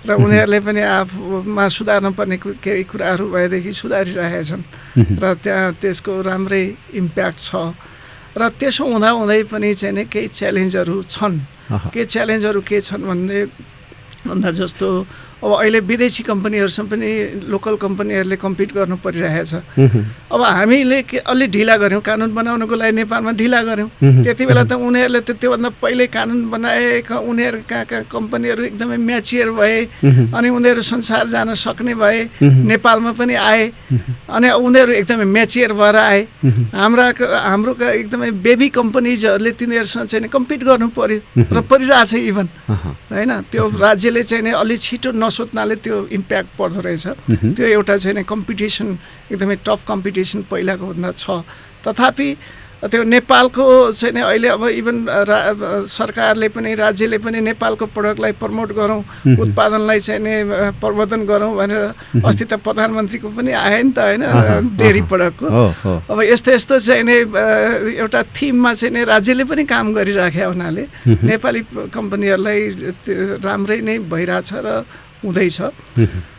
र उनीहरूले पनि आफूमा सुधार्न पर्ने केही कुराहरू भएदेखि सुधारिरहेका छन् र त्यहाँ त्यसको राम्रै इम्प्याक्ट छ। र त्यसो हुँदाहुँदै पनि चाहिँ नि केही च्यालेन्जहरू छन्। के च्यालेन्जहरू के छन् भन्दा जस्तो अब अहिले विदेशी कम्पनीहरूसँग पनि लोकल कम्पनीहरूले कम्पिट गर्नु परिरहेको छ। अब हामीले अलि ढिला गऱ्यौँ, कानुन बनाउनको लागि नेपालमा ढिला गऱ्यौँ। त्यति बेला त उनीहरूले त त्योभन्दा पहिले कानुन बनाए, उनीहरू कहाँ कम्पनीहरू एकदमै म्याचियर भए अनि उनीहरू संसार जान सक्ने भए, नेपालमा पनि आए अनि उनीहरू एकदमै म्याचियर भएर आए। हाम्रो एकदमै बेबी कम्पनीजहरूले तिनीहरूसँग चाहिँ कम्पिट गर्नु पर्यो र परिरहेछ इभन होइन। त्यो राज्यले चाहिँ नि अलि छिटो नसोच्नाले त्यो इम्प्याक्ट पर्दो रहेछ। त्यो एउटा चाहिँ कम्पिटिसन, एकदमै टफ कम्पिटिसन पहिलाको भन्दा छ। तथापि त्यो नेपालको चाहिँ नि अहिले अब इभन सरकारले पनि राज्यले पनि नेपालको प्रडक्टलाई प्रमोट गरौँ, उत्पादनलाई चाहिँ नि प्रवर्धन गरौँ भनेर अस्ति त प्रधानमन्त्रीको पनि आयो नि त होइन, डेरी प्रडक्टको। अब यस्तो चाहिँ नि एउटा थिममा चाहिँ नि राज्यले पनि काम गरिराखेका हुनाले नेपाली कम्पनीहरूलाई राम्रै नै भइरहेछ र हुँदैछ।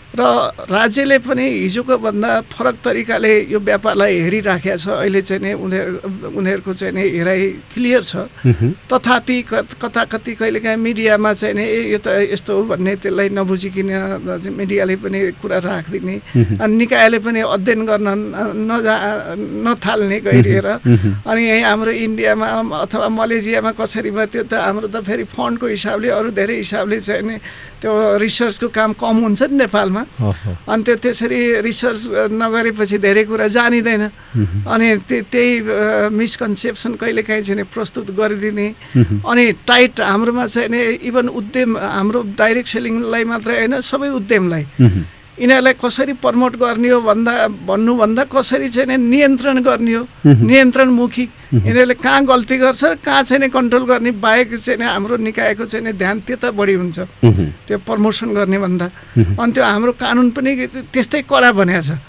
र राज्यले पनि हिजोको भन्दा फरक तरिकाले यो व्यापारलाई हेरिराखेको छ। अहिले चाहिँ नि उनीहरूको चाहिँ नि हेराइ क्लियर छ। तथापि कति कहिलेकाहीँ मिडियामा चाहिँ नि यो त यस्तो हो भन्ने त्यसलाई नबुझिकन मिडियाले पनि कुरा राखिदिने अनि निकायले पनि अध्ययन गर्न नथाल्ने गइरहेर अनि यहीँ हाम्रो इन्डियामा अथवा मलेसियामा कसरी भयो त्यो त हाम्रो त फेरि फन्डको हिसाबले अरू धेरै हिसाबले चाहिँ नि त्यो रिसर्चको काम कम हुन्छ नि नेपालमा। अनि त्यसरी रिसर्च नगरेपछि धेरै कुरा जानिँदैन अनि त्यही मिसकन्सेप्सन कहिलेकाहीँ चाहिँ प्रस्तुत गरिदिने अनि टाइट हाम्रोमा चाहिँ नि इभन उद्यम हाम्रो डाइरेक्ट सेलिङलाई मात्रै होइन सबै उद्यमलाई यिनीहरूलाई कसरी प्रमोट गर्ने हो भन्नुभन्दा कसरी चाहिँ नियन्त्रण गर्ने हो, नियन्त्रणमुखी यिनीहरूले कहाँ गल्ती गर्छ कहाँ चाहिँ कन्ट्रोल गर्ने बाहेक चाहिँ हाम्रो निकायको चाहिँ ध्यान त्यता बढी हुन्छ त्यो प्रमोसन गर्ने भन्दा। अनि त्यो हाम्रो कानुन पनि त्यस्तै कडा बनाएको छ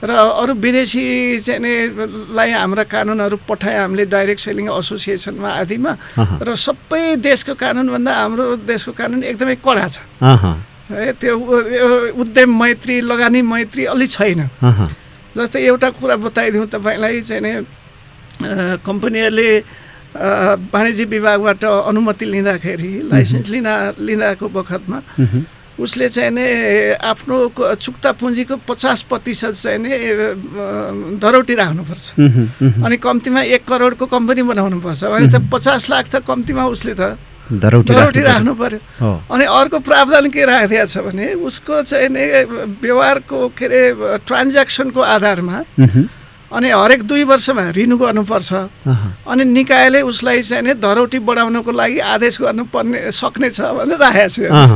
र अरू विदेशी चाहिँ लाई हाम्रा कानुनहरू पठाए हामीले डाइरेक्ट सेलिङ एसोसिएसनमा आदिमा र सबै देशको कानुनभन्दा हाम्रो देशको कानुन एकदमै कडा छ। त्यो उद्यम मैत्री लगानी मैत्री अलि छैन। जस्तै एउटा कुरा बताइदिउँ तपाईँलाई चाहिँ नि कम्पनीहरूले वाणिज्य विभागबाट अनुमति लिँदाखेरि लाइसेन्स लिँदाको बखतमा उसले चाहिँ नि आफ्नो चुक्ता पुँजीको 50% चाहिँ नि धरौटी राख्नुपर्छ अनि कम्तीमा 1 करोडको कम्पनी बनाउनुपर्छ भने त 50 लाख त कम्तीमा उसले त धरौटी राख्नु पर्यो। अनि अर्को प्रावधान के राखिदिएको छ भने उसको चाहिँ नि व्यवहारको के अरे ट्रान्ज्याक्सनको आधारमा अनि हरेक 2 वर्षमा रिन्यू गर्नुपर्छ। अनि निकायले उसलाई चाहिँ नि धरौटी बढाउनको लागि आदेश गर्नुपर्ने सक्ने छ भनेर राखेको छ।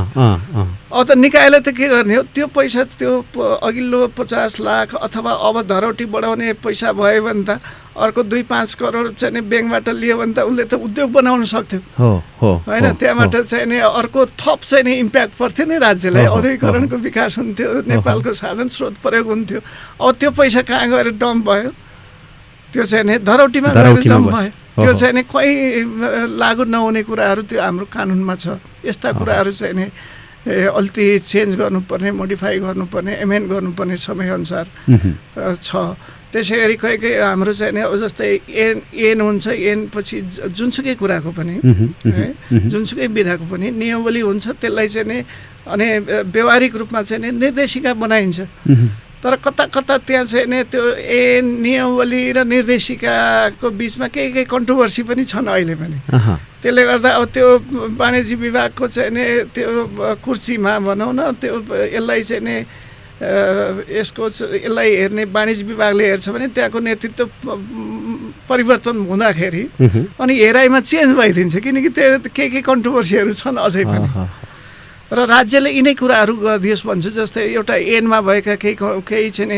अब त निकायले त के गर्ने हो, त्यो पैसा त्यो अघिल्लो 50 लाख अथवा अब धरौटी बढाउने पैसा भयो भने त अर्को 2-5 करोड चाहिँ नि ब्याङ्कबाट लियो भने त उसले त उद्योग बनाउन सक्थ्यो होइन। त्यहाँबाट चाहिँ नि अर्को थप चाहिँ नि इम्प्याक्ट पर्थ्यो नि राज्यलाई, औद्योगिकरणको विकास हुन्थ्यो, नेपालको साधन स्रोत प्रयोग हुन्थ्यो। अब त्यो पैसा कहाँ गएर डम्प भयो, त्यो चाहिँ नि धरौटीमा गएर डम्प भयो। त्यो चाहिँ नि कहीँ लागु नहुने कुराहरू त्यो हाम्रो कानुनमा छ। यस्ता कुराहरू चाहिँ नि अलिकति चेन्ज गर्नुपर्ने, मोडिफाई गर्नुपर्ने, एमेन्ड गर्नुपर्ने समयअनुसार छ। त्यसै गरी कहीँ कहीँ हाम्रो चाहिँ नि अब जस्तै एन हुन्छ, एन पछि जुनसुकै कुराको पनि जुनसुकै विधाको पनि नियमावली हुन्छ, त्यसलाई चाहिँ नि अनि व्यवहारिक रूपमा चाहिँ नि निर्देशिका बनाइन्छ। तर कता कता त्यहाँ चाहिँ नि त्यो एन नियमावली र निर्देशिकाको बिचमा केही कन्ट्रोभर्सी पनि छन् अहिले पनि। त्यसले गर्दा अब त्यो वाणिज्य विभागको चाहिँ नि त्यो कुर्सीमा भनौँ न, त्यो यसलाई चाहिँ नि यसलाई हेर्ने वाणिज्य विभागले हेर्छ भने त्यहाँको नेतृत्व परिवर्तन हुँदाखेरि अनि हेराइमा चेन्ज भइदिन्छ, किनकि त्यो केही कन्ट्रोभर्सीहरू छन् अझै पनि। र राज्यले यिनै कुराहरू गरिदियोस् भन्छु। जस्तै एउटा एनमा भएका केही चाहिँ नि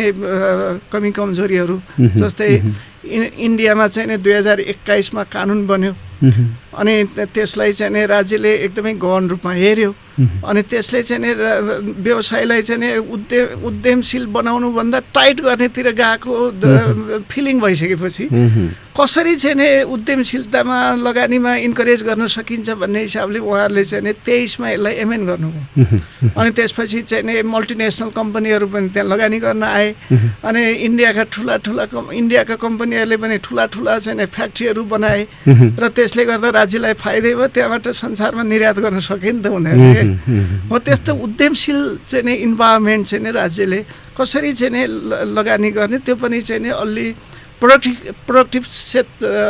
कमी कमजोरीहरू, जस्तै इन्डियामा चाहिँ नि 2021मा कानुन बन्यो अनि त्यसलाई चाहिँ नि राज्यले एकदमै गहन रूपमा हेऱ्यो। अनि त्यसले चाहिँ नि व्यवसायलाई चाहिँ नि उद्यमशील बनाउनुभन्दा टाइट गर्नेतिर गएको फिलिङ भइसकेपछि कसरी चाहिँ नि उद्यमशीलतामा लगानीमा इन्करेज गर्न सकिन्छ भन्ने हिसाबले उहाँहरूले चाहिँ नि 23मा यसलाई एमेन्ड गर्नुभयो। अनि त्यसपछि चाहिँ नि मल्टिनेसनल कम्पनीहरू पनि त्यहाँ लगानी गर्न आए। अनि इन्डियाका कम्पनीहरूले पनि ठुला चाहिँ नि फ्याक्ट्रीहरू बनाए र त्यसले गर्दा राज्यलाई फाइदै भयो, त्यहाँबाट संसारमा निर्यात गर्न सके नि त उनीहरूले। हो त्यस्तो उद्यमशील चाहिँ नि इन्भाइरोमेन्ट चाहिँ नि राज्यले कसरी चाहिँ नि लगानी गर्ने, त्यो पनि चाहिँ नि अलि प्रोडक्टिभ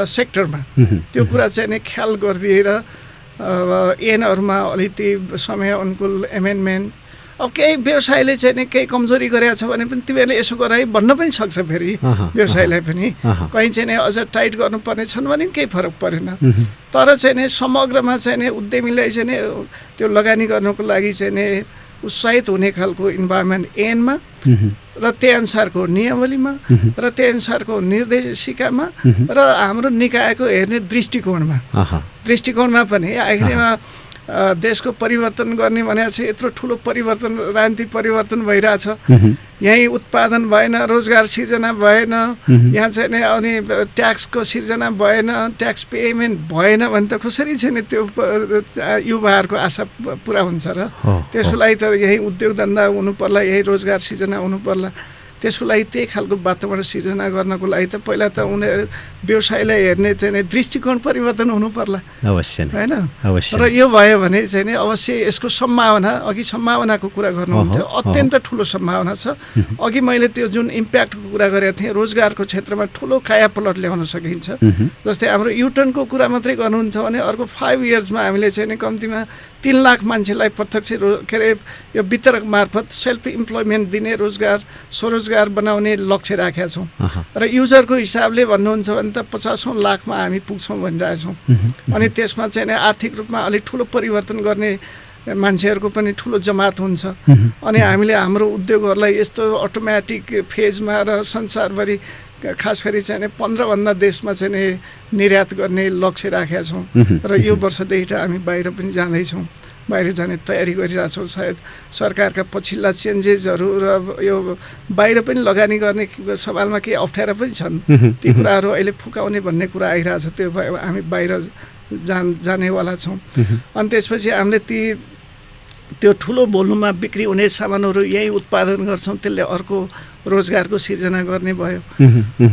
सेक्टरमा त्यो कुरा चाहिँ नि ख्याल गरिदिएर एनहरूमा अलिकति समय अनुकूल एमेन्डमेन्ट। अब केही व्यवसायले चाहिँ नि केही कमजोरी गरेको छ भने पनि तिमीहरूले यसो गराइ भन्न पनि सक्छ फेरि व्यवसायलाई पनि। कहीँ चाहिँ नि अझ टाइट गर्नुपर्ने छन् भने केही फरक परेन। तर चाहिँ नि समग्रमा चाहिँ नि उद्यमीलाई चाहिँ नि त्यो लगानी गर्नको लागि चाहिँ नि उत्साहित हुने खालको इन्भाइरोमेन्ट एनमा र त्यही अनुसारको नियमावलीमा र त्यही अनुसारको निर्देशिकामा र हाम्रो निकायको हेर्ने दृष्टिकोणमा पनि आखिरमा देशको परिवर्तन गर्ने भनेको चाहिँ यत्रो ठुलो परिवर्तन, राजनीतिक परिवर्तन भइरहेछ। यहीँ उत्पादन भएन, रोजगार सिर्जना भएन, यहाँ चाहिँ नि अनि ट्याक्सको सिर्जना भएन, ट्याक्स पेमेन्ट भएन भने त कसरी चाहिँ नि त्यो युवाहरूको आशा पुरा हुन्छ र। त्यसको लागि त यही उद्योग धन्दा हुनु पर्ला, यही रोजगार सिर्जना हुनु पर्ला। त्यसको लागि त्यही खालको वातावरण सिर्जना गर्नको लागि त पहिला त उनीहरू व्यवसायलाई हेर्ने चाहिँ नि दृष्टिकोण परिवर्तन हुनु पर्ला अवश्य होइन। अवश्य र यो भयो भने चाहिँ नि अवश्य यसको सम्भावना, अघि सम्भावनाको कुरा गर्नुहुन्थ्यो, अत्यन्त ठुलो सम्भावना छ। अघि मैले त्यो जुन इम्प्याक्टको कुरा गरेको थिएँ, रोजगारको क्षेत्रमा ठुलो कायापलट ल्याउन सकिन्छ। जस्तै हाम्रो युटर्नको कुरा मात्रै गर्नुहुन्छ भने अर्को 5 इयर्समा हामीले चाहिँ नि कम्तीमा 3 लाख मान्छेलाई प्रत्यक्ष के अरे यो वितरक मार्फत सेल्फ इम्प्लोइमेन्ट दिने, रोजगार स्वरोजगार बनाउने लक्ष्य राखेका छौँ। र युजरको हिसाबले भन्नुहुन्छ भने त 50औं लाखमा हामी पुग्छौँ भनिरहेछौँ। अनि त्यसमा चाहिँ आर्थिक रूपमा अलिक ठुलो परिवर्तन गर्ने मान्छेहरूको पनि ठुलो जमात हुन्छ। अनि हामीले हाम्रो उद्योगहरूलाई यस्तो अटोमेटिक फेजमा र संसारभरि खास गरी चाहिँ 15भन्दा देशमा चाहिँ निर्यात गर्ने लक्ष्य राखेका छौँ। र यो वर्षदेखि हामी बाहिर पनि जाँदैछौँ, बाहिर जाने तयारी गरिरहेछौँ। सायद सरकारका पछिल्ला चेन्जेसहरू र यो बाहिर पनि लगानी गर्ने सवालमा केही अप्ठ्यारा पनि छन्, ती कुराहरू अहिले फुकाउने भन्ने कुरा आइरहेछ। त्यो हामी बाहिर जानेवाला छौँ। अनि त्यसपछि हामीले त्यो ठुलो भोल्युममा बिक्री हुने सामानहरू यहीँ उत्पादन गर्छौँ, त्यसले अर्को रोजगारको सिर्जना गर्ने भयो।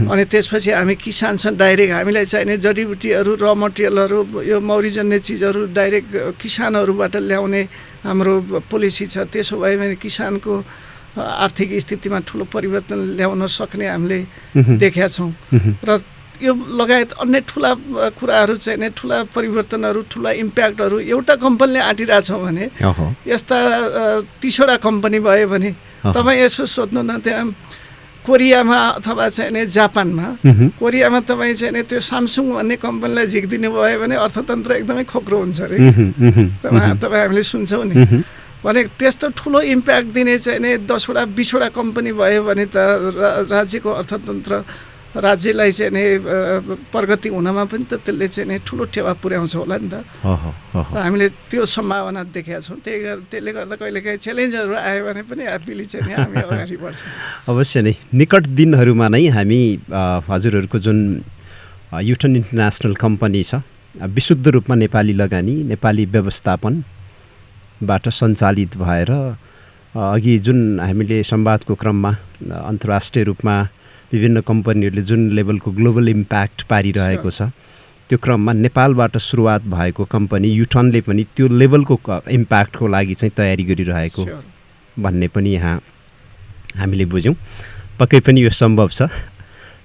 अनि त्यसपछि हामी किसानसँग डाइरेक्ट हामीलाई चाहिने जडीबुटीहरू, र मटेरियलहरू, यो मौरीजन्य चिजहरू डाइरेक्ट किसानहरूबाट ल्याउने हाम्रो पोलिसी छ। त्यसो भए भने किसानको आर्थिक स्थितिमा ठुलो परिवर्तन ल्याउन सक्ने हामीले देखेका छौँ। र यो लगायत अन्य ठुला कुराहरू चाहिँ नि ठुला परिवर्तनहरू, ठुला इम्प्याक्टहरू एउटा कम्पनीले आँटिरहेछौँ भने यस्ता 30वटा कम्पनी भयो भने तपाईँ यसो सोध्नु न, त्यहाँ कोरियामा अथवा चाहिँ नि जापानमा कोरियामा तपाईँ चाहिँ नि त्यो सामसुङ भन्ने कम्पनीलाई झिकिदिनु भयो भने अर्थतन्त्र एकदमै खोक्रो हुन्छ अरे तपाईँ हामीले सुन्छौँ नि भने त्यस्तो ठुलो इम्प्याक्ट दिने चाहिँ नि 10वटा 20वटा कम्पनी भयो भने त राज्यको अर्थतन्त्र राज्यलाई चाहिँ नि प्रगति हुनमा पनि त त्यसले चाहिँ नि ठुलो टेवा पुर्याउँछ होला नि त हामीले त्यो सम्भावना देखेका छौँ त्यसले गर्दा कहिलेकाहीँ च्यालेन्जहरू आयो भने पनि ह्याप्पिली चाहिँ नि हामी अगाडि बढ्छौँ अवश्य नै निकट दिनहरूमा नै हामी हजुरहरूको जुन युटन इन्टरनेसनल कम्पनी छ विशुद्ध रूपमा नेपाली लगानी नेपाली व्यवस्थापनबाट सञ्चालित भएर अघि जुन हामीले संवादको क्रममा अन्तर्राष्ट्रिय रूपमा विभिन्न कम्पनीहरूले जुन लेभलको ग्लोबल इम्प्याक्ट पारिरहेको छ त्यो क्रममा नेपालबाट सुरुवात भएको कम्पनी युटनले पनि त्यो लेभलको इम्प्याक्टको लागि चाहिँ तयारी गरिरहेको भन्ने पनि यहाँ हामीले बुझ्यौँ पक्कै पनि यो सम्भव छ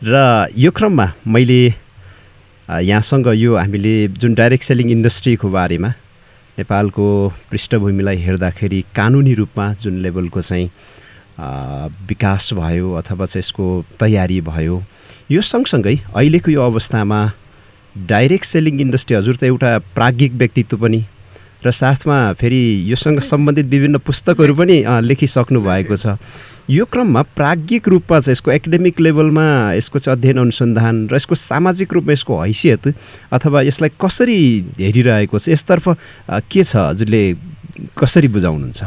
र यो क्रममा मैले यहाँसँग यो हामीले जुन डाइरेक्ट सेलिङ इन्डस्ट्रीको बारेमा नेपालको पृष्ठभूमिलाई हेर्दाखेरि कानुनी रूपमा जुन लेभलको चाहिँ विकास भयो अथवा चाहिँ यसको तयारी भयो यो सँगसँगै अहिलेको यो अवस्थामा डाइरेक्ट सेलिङ इन्डस्ट्री हजुर त एउटा प्राज्ञिक व्यक्तित्व पनि र साथमा फेरि योसँग सम्बन्धित विभिन्न पुस्तकहरू पनि लेखिसक्नु भएको छ यो क्रममा प्राज्ञिक रूपमा चाहिँ यसको एकाडेमिक लेभलमा यसको चाहिँ अध्ययन अनुसन्धान र यसको सामाजिक रूपमा यसको हैसियत अथवा यसलाई कसरी हेरिरहेको छ यसतर्फ के छ हजुरले कसरी बुझाउनुहुन्छ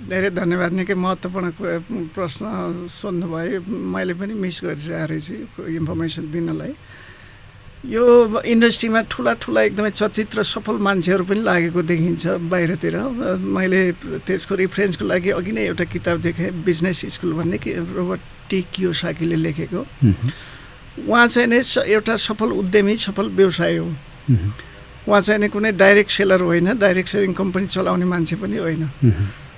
धेरै धन्यवाद निकै महत्त्वपूर्ण प्रश्न सोध्नुभयो मैले पनि मिस गरिरहेको रहेछु इन्फर्मेसन दिनलाई यो इन्डस्ट्रीमा ठुला एकदमै चर्चित र सफल मान्छेहरू पनि लागेको देखिन्छ बाहिरतिर मैले त्यसको रिफरेन्सको लागि अघि नै एउटा किताब देखेँ बिजनेस स्कुल भन्ने रोबर्ट टी कियोसाकीले लेखेको उहाँ चाहिँ नै एउटा सफल उद्यमी सफल व्यवसायी हो उहाँ चाहिँ नै कुनै डाइरेक्ट सेलर होइन डाइरेक्ट सेलिङ कम्पनी चलाउने मान्छे पनि होइन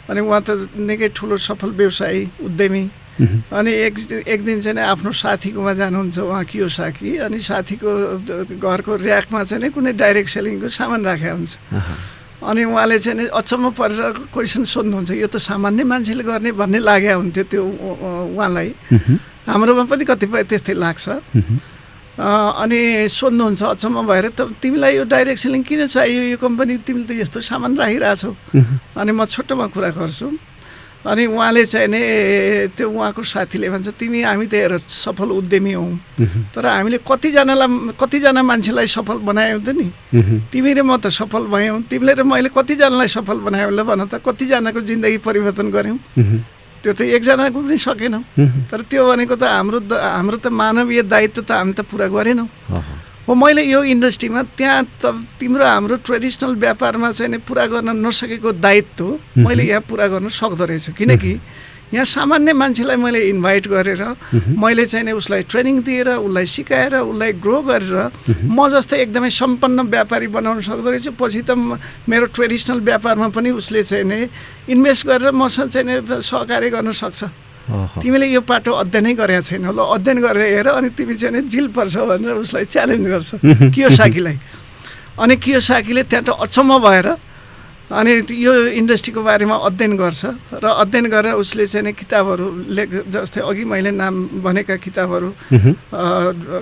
अनि उहाँ त निकै ठुलो सफल व्यवसायी उद्यमी अनि एक दिन चाहिँ आफ्नो साथीकोमा जानुहुन्छ उहाँ कियोसाकी अनि साथीको घरको ऱ्याकमा चाहिँ कुनै डाइरेक्ट सेलिङको सामान राखेको हुन्छ अनि उहाँले चाहिँ अचम्म परेर क्वेसन सोध्नुहुन्छ यो त सामान्य मान्छेले गर्ने भन्ने लागेको हुन्थ्यो त्यो उहाँलाई हाम्रोमा पनि कतिपय त्यस्तै लाग्छ अनि सोध्नुहुन्छ अचम्म भएर त तिमीलाई यो डाइरेक्ट सेलिङ किन चाहियो यो कम्पनी तिमीले त यस्तो सामान राखिरहेछौ अनि म छोटोमा कुरा गर्छु अनि उहाँले चाहिँ नि त्यो उहाँको साथीले भन्छ तिमी हामी त हेर सफल उद्यमी हौ तर हामीले कतिजना मान्छेलाई सफल बनायौँ त नि तिमी र म त सफल भयौँ तिमीले र मैले कतिजनालाई सफल बनायौँ ल भन त कतिजनाको जिन्दगी परिवर्तन गऱ्यौँ त्यो त एकजनाको पनि सकेनौँ तर त्यो भनेको त हाम्रो त मानवीय दायित्व त हामी त पुरा गरेनौँ हो मैले यो इन्डस्ट्रीमा त्यहाँ त तिम्रो हाम्रो ट्रेडिसनल व्यापारमा चाहिँ नि पुरा गर्न नसकेको दायित्व मैले यहाँ पुरा गर्न सक्दो रहेछु किनकि यहाँ सामान्य मान्छेलाई मैले इन्भाइट गरेर मैले चाहिँ नि उसलाई ट्रेनिङ दिएर उसलाई सिकाएर उसलाई ग्रो गरेर म जस्तै एकदमै सम्पन्न व्यापारी बनाउन सक्दो रहेछु पछि त मेरो ट्रेडिसनल व्यापारमा पनि उसले चाहिँ नि इन्भेस्ट गरेर मसँग चाहिँ नि सहकार्य गर्न सक्छ तिमीले यो पाटो अध्ययनै गरेका छैन ल अध्ययन गरेर हेर अनि तिमी चाहिँ नि जिल पर्छ भनेर उसलाई च्यालेन्ज गर्छ कियोसाकीलाई अनि कियोसाकीले त्यहाँ त अचम्म भएर अनि यो इन्डस्ट्रीको बारेमा अध्ययन गर्छ र अध्ययन गरेर उसले चाहिँ नि किताबहरू जस्तै अघि मैले नाम भनेका किताबहरू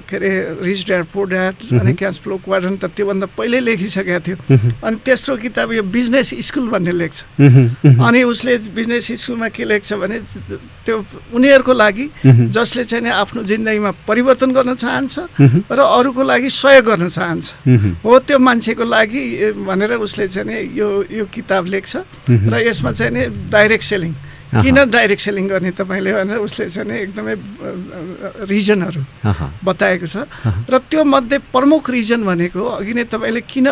के अरे रिच ड्याड पुअर ड्याड अनि क्यास फ्लो क्वाड्रन्ट त त्योभन्दा पहिल्यै लेखिसकेको थियो अनि तेस्रो किताब यो बिजनेस स्कुल भन्ने लेख्छ अनि उसले बिजनेस स्कुलमा के लेख्छ भने त्यो उनीहरूको लागि जसले चाहिँ नि आफ्नो जिन्दगीमा परिवर्तन गर्न चाहन्छ र अरूको लागि सहयोग गर्न चाहन्छ हो त्यो मान्छेको लागि भनेर उसले चाहिँ नि यो किताब लेख्छ र यसमा चाहिँ नि डाइरेक्ट सेलिङ किन डाइरेक्ट सेलिङ गर्ने तपाईँले भनेर उसले चाहिँ नि एकदमै रिजनहरू बताएको छ र त्यो मध्ये प्रमुख रिजन भनेको अघि नै तपाईँले किन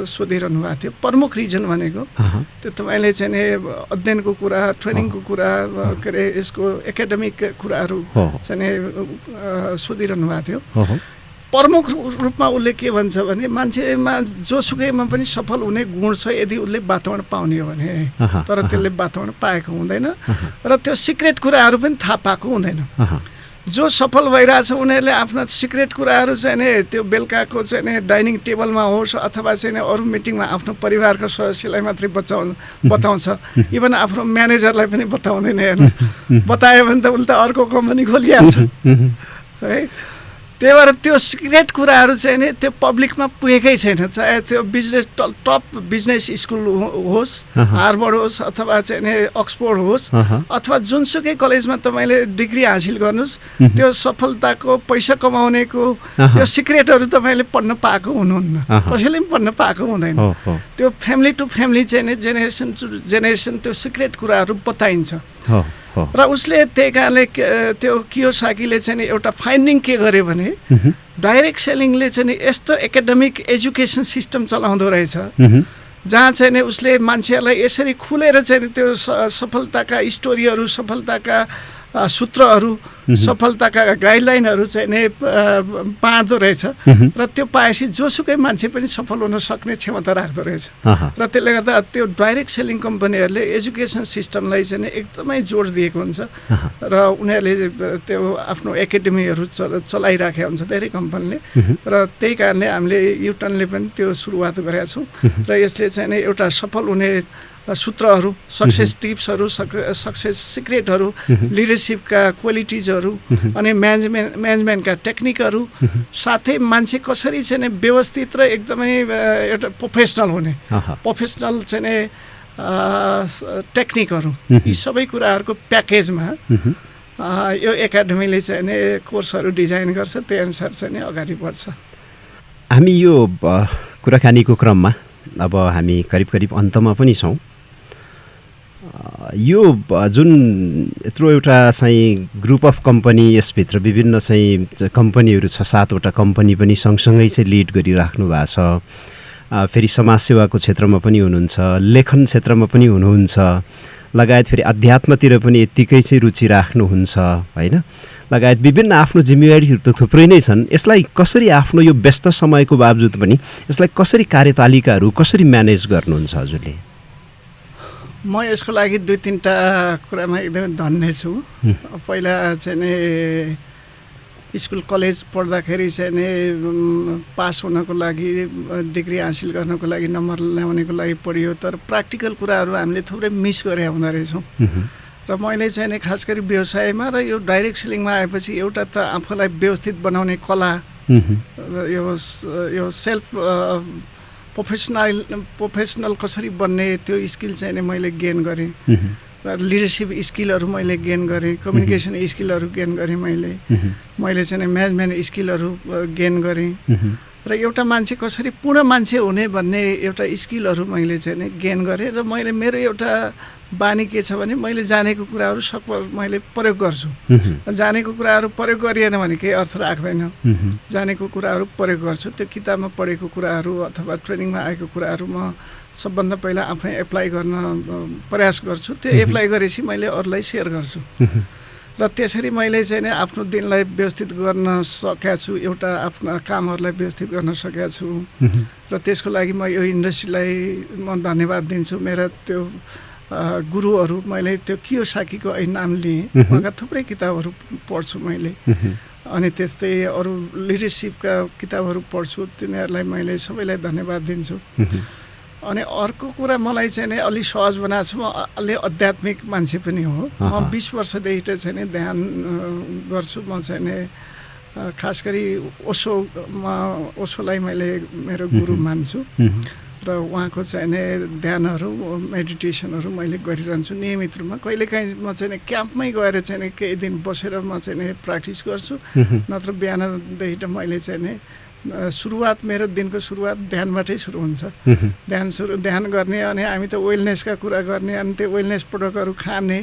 सोधिरहनु भएको थियो प्रमुख रिजन भनेको त्यो तपाईँले चाहिँ नि अध्ययनको कुरा ट्रेनिङको कुरा के अरे यसको एकाडेमिक कुराहरू चाहिँ नि सोधिरहनु भएको थियो प्रमुख रूपमा उसले के भन्छ भने मान्छेमा जोसुकैमा पनि सफल हुने गुण छ यदि उसले वातावरण पाउने हो भने तर त्यसले वातावरण पाएको हुँदैन र त्यो सिक्रेट कुराहरू पनि थाहा पाएको हुँदैन जो सफल भइरहेछ उनीहरूले आफ्ना सिक्रेट कुराहरू चाहिँ नि त्यो बेलुकाको चाहिँ नि डाइनिङ टेबलमा होस् अथवा चाहिँ नि अरू मिटिङमा आफ्नो परिवारको सदस्यलाई मात्रै बताउँछ इभन आफ्नो म्यानेजरलाई पनि बताउँदैन हेर्नु बतायो भने त उसले त अर्को कम्पनी खोलिहाल्छ है त्यही भएर त्यो सिक्रेट कुराहरू चाहिँ नि त्यो पब्लिकमा पुगेकै छैन चाहे त्यो बिजनेस टप बिजनेस स्कुल होस् हार्वर्ड होस् अथवा चाहिँ नि अक्सफोर्ड होस् अथवा जुनसुकै कलेजमा तपाईँले डिग्री हासिल गर्नुहोस् त्यो सफलताको पैसा कमाउनेको त्यो सिक्रेटहरू तपाईँले पढ्न पाएको हुनुहुन्न कसैले पनि पढ्न पाएको हुँदैन त्यो फ्यामिली टु फ्यामिली चाहिँ नि जेनेरेसन टु जेनेरेसन त्यो सिक्रेट कुराहरू बताइन्छ र उसले त्यही कारणले त्यो कियोसाकीले चाहिँ एउटा फाइन्डिङ के गर्यो भने डाइरेक्ट सेलिङले चाहिँ यस्तो एकाडेमिक एजुकेसन सिस्टम चलाउँदो रहेछ जहाँ चाहिँ नि उसले मान्छेहरूलाई यसरी खुलेर चाहिँ त्यो सफलताका स्टोरीहरू सफलताका सूत्रहरू सफलताका गाइडलाइनहरू चाहिँ नै बाँड्दो रहेछ र त्यो पाएपछि जोसुकै मान्छे पनि सफल हुन सक्ने क्षमता राख्दो रहेछ र त्यसले गर्दा त्यो डाइरेक्ट सेलिङ कम्पनीहरूले एजुकेसन सिस्टमलाई चाहिँ एकदमै जोड दिएको हुन्छ र उनीहरूले त्यो आफ्नो एकाडेमीहरू चलाइराखेका हुन्छ धेरै कम्पनीले र त्यही कारणले हामीले युटर्नले पनि त्यो सुरुवात गरेका छौँ र यसले चाहिँ नै एउटा सफल हुने सूत्रहरू सक्सेस टिप्सहरू सक्सेस सिक्रेटहरू लिडरसिपका क्वालिटिजहरू अनि म्यानेजमेन्टका टेक्निकहरू साथै मान्छे कसरी चाहिँ व्यवस्थित र एकदमै एउटा प्रोफेसनल हुने प्रोफेसनल चाहिँ टेक्निकहरू यी सबै कुराहरूको प्याकेजमा यो एकाडेमीले चाहिँ नि कोर्सहरू डिजाइन गर्छ त्यही अनुसार चाहिँ नि अगाडि बढ्छ। हामी यो कुराकानीको क्रममा अब हामी करिब अन्तमा पनि छौँ। यो जुन यत्रो एउटा चाहिँ ग्रुप अफ कम्पनी यसभित्र विभिन्न चाहिँ कम्पनीहरू 6-7वटा कम्पनी पनि सँगसँगै चाहिँ लिड गरिराख्नु भएको छ। फेरि समाजसेवाको क्षेत्रमा पनि हुनुहुन्छ, लेखन क्षेत्रमा पनि हुनुहुन्छ, लगायत फेरि अध्यात्मतिर पनि यत्तिकै चाहिँ रुचि राख्नुहुन्छ होइन, लगायत विभिन्न आफ्नो जिम्मेवारीहरू त थुप्रै नै छन्। यसलाई कसरी आफ्नो यो व्यस्त समयको बावजुद पनि यसलाई कसरी कार्यतालिकाहरू कसरी म्यानेज गर्नुहुन्छ हजुरले? म यसको लागि 2-3टा कुरामा एकदमै धन्य छु। पहिला चाहिँ नि स्कुल कलेज पढ्दाखेरि चाहिँ नि पास हुनको लागि डिग्री हासिल गर्नको लागि नम्बर ल्याउनेको लागि पढियो, तर प्र्याक्टिकल कुराहरू हामीले थुप्रै मिस गरे हुँदो रहेछौँ। र मैले चाहिँ नि खास गरी व्यवसायमा र यो डाइरेक्ट सेलिङमा आएपछि एउटा त आफूलाई व्यवस्थित बनाउने कला, यो सेल्फ प्रोफेसनल कसरी बन्ने त्यो स्किल चाहिँ नि मैले गेन गरेँ। लिडरसिप स्किलहरू मैले गेन गरेँ, कम्युनिकेसन स्किलहरू गेन गरेँ, मैले चाहिँ म्यानेजमेन्ट स्किलहरू गेन गरेँ र एउटा मान्छे कसरी पूर्ण मान्छे हुने भन्ने एउटा स्किलहरू मैले चाहिँ नि गेन गरेँ। र मैले मेरो एउटा बानी के छ भने मैले जानेको कुराहरू सकभर मैले प्रयोग गर्छु। जानेको कुराहरू प्रयोग गरिएन भने केही अर्थ राख्दैन। जानेको कुराहरू प्रयोग गर्छु। त्यो किताबमा पढेको कुराहरू अथवा ट्रेनिङमा आएको कुराहरू म सबभन्दा पहिला आफै एप्लाई गर्न प्रयास गर्छु। त्यो एप्लाई गरेपछि मैले अरूलाई सेयर गर्छु र त्यसरी मैले चाहिँ नि आफ्नो दिनलाई व्यवस्थित गर्न सकेको छु, एउटा आफ्ना कामहरूलाई व्यवस्थित गर्न सकेको छु र त्यसको लागि म यो इन्डस्ट्रीलाई म धन्यवाद दिन्छु। मेरा त्यो गुरुहरू मैले त्यो कियोसाकीको नाम लिएँ, उहाँका थुप्रै किताबहरू पढ्छु मैले, अनि त्यस्तै अरू लिडरसिपका किताबहरू पढ्छु, तिनीहरूलाई मैले सबैलाई धन्यवाद दिन्छु। अनि अर्को कुरा मलाई चाहिँ नि अलि सहज बनाएको छु, म अलि आध्यात्मिक मान्छे पनि हो। म 20 वर्षदेखि चाहिँ नि ध्यान गर्छु। म चाहिँ नि खास गरी ओशोलाई मैले मेरो गुरु मान्छु र उहाँको चाहिँ नि ध्यानहरू मेडिटेसनहरू मैले गरिरहन्छु नियमित रूपमा। कहिलेकाहीँ म चाहिँ नि क्याम्पमै गएर चाहिँ नि केही दिन बसेर म चाहिँ नि प्र्याक्टिस गर्छु, नत्र बिहानदेखि मैले चाहिँ नि सुरुवात, मेरो दिनको सुरुवात ध्यानबाटै सुरु हुन्छ। ध्यान गर्ने, अनि हामी त वेलनेसका कुरा गर्ने, अनि त्यो वेलनेस प्रडक्टहरू खाने,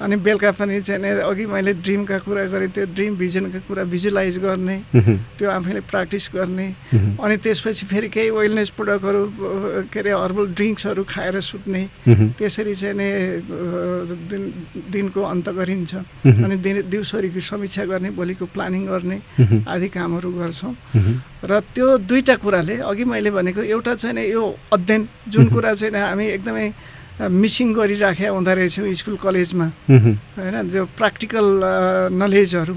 अनि बेलुका पनि चाहिँ नि अघि मैले ड्रिमका कुरा गरेँ, त्यो ड्रिम भिजनका कुरा भिजुलाइज गर्ने, त्यो आफैले प्र्याक्टिस गर्ने, अनि त्यसपछि फेरि केही वेलनेस प्रडक्टहरू के अरे हर्बल ड्रिङ्क्सहरू खाएर सुत्ने, त्यसरी चाहिँ नि दिनको अन्त गरिन्छ। अनि दिउँसरीको समीक्षा गर्ने, भोलिको प्लानिङ गर्ने आदि कामहरू गर्छौँ। र त्यो 2टा कुराले अघि मैले भनेको एउटा चाहिँ नि यो अध्ययन, जुन कुरा चाहिँ हामी एकदमै मिसिङ गरिराखेका हुँदो रहेछौँ स्कुल कलेजमा होइन जो प्र्याक्टिकल नलेजहरू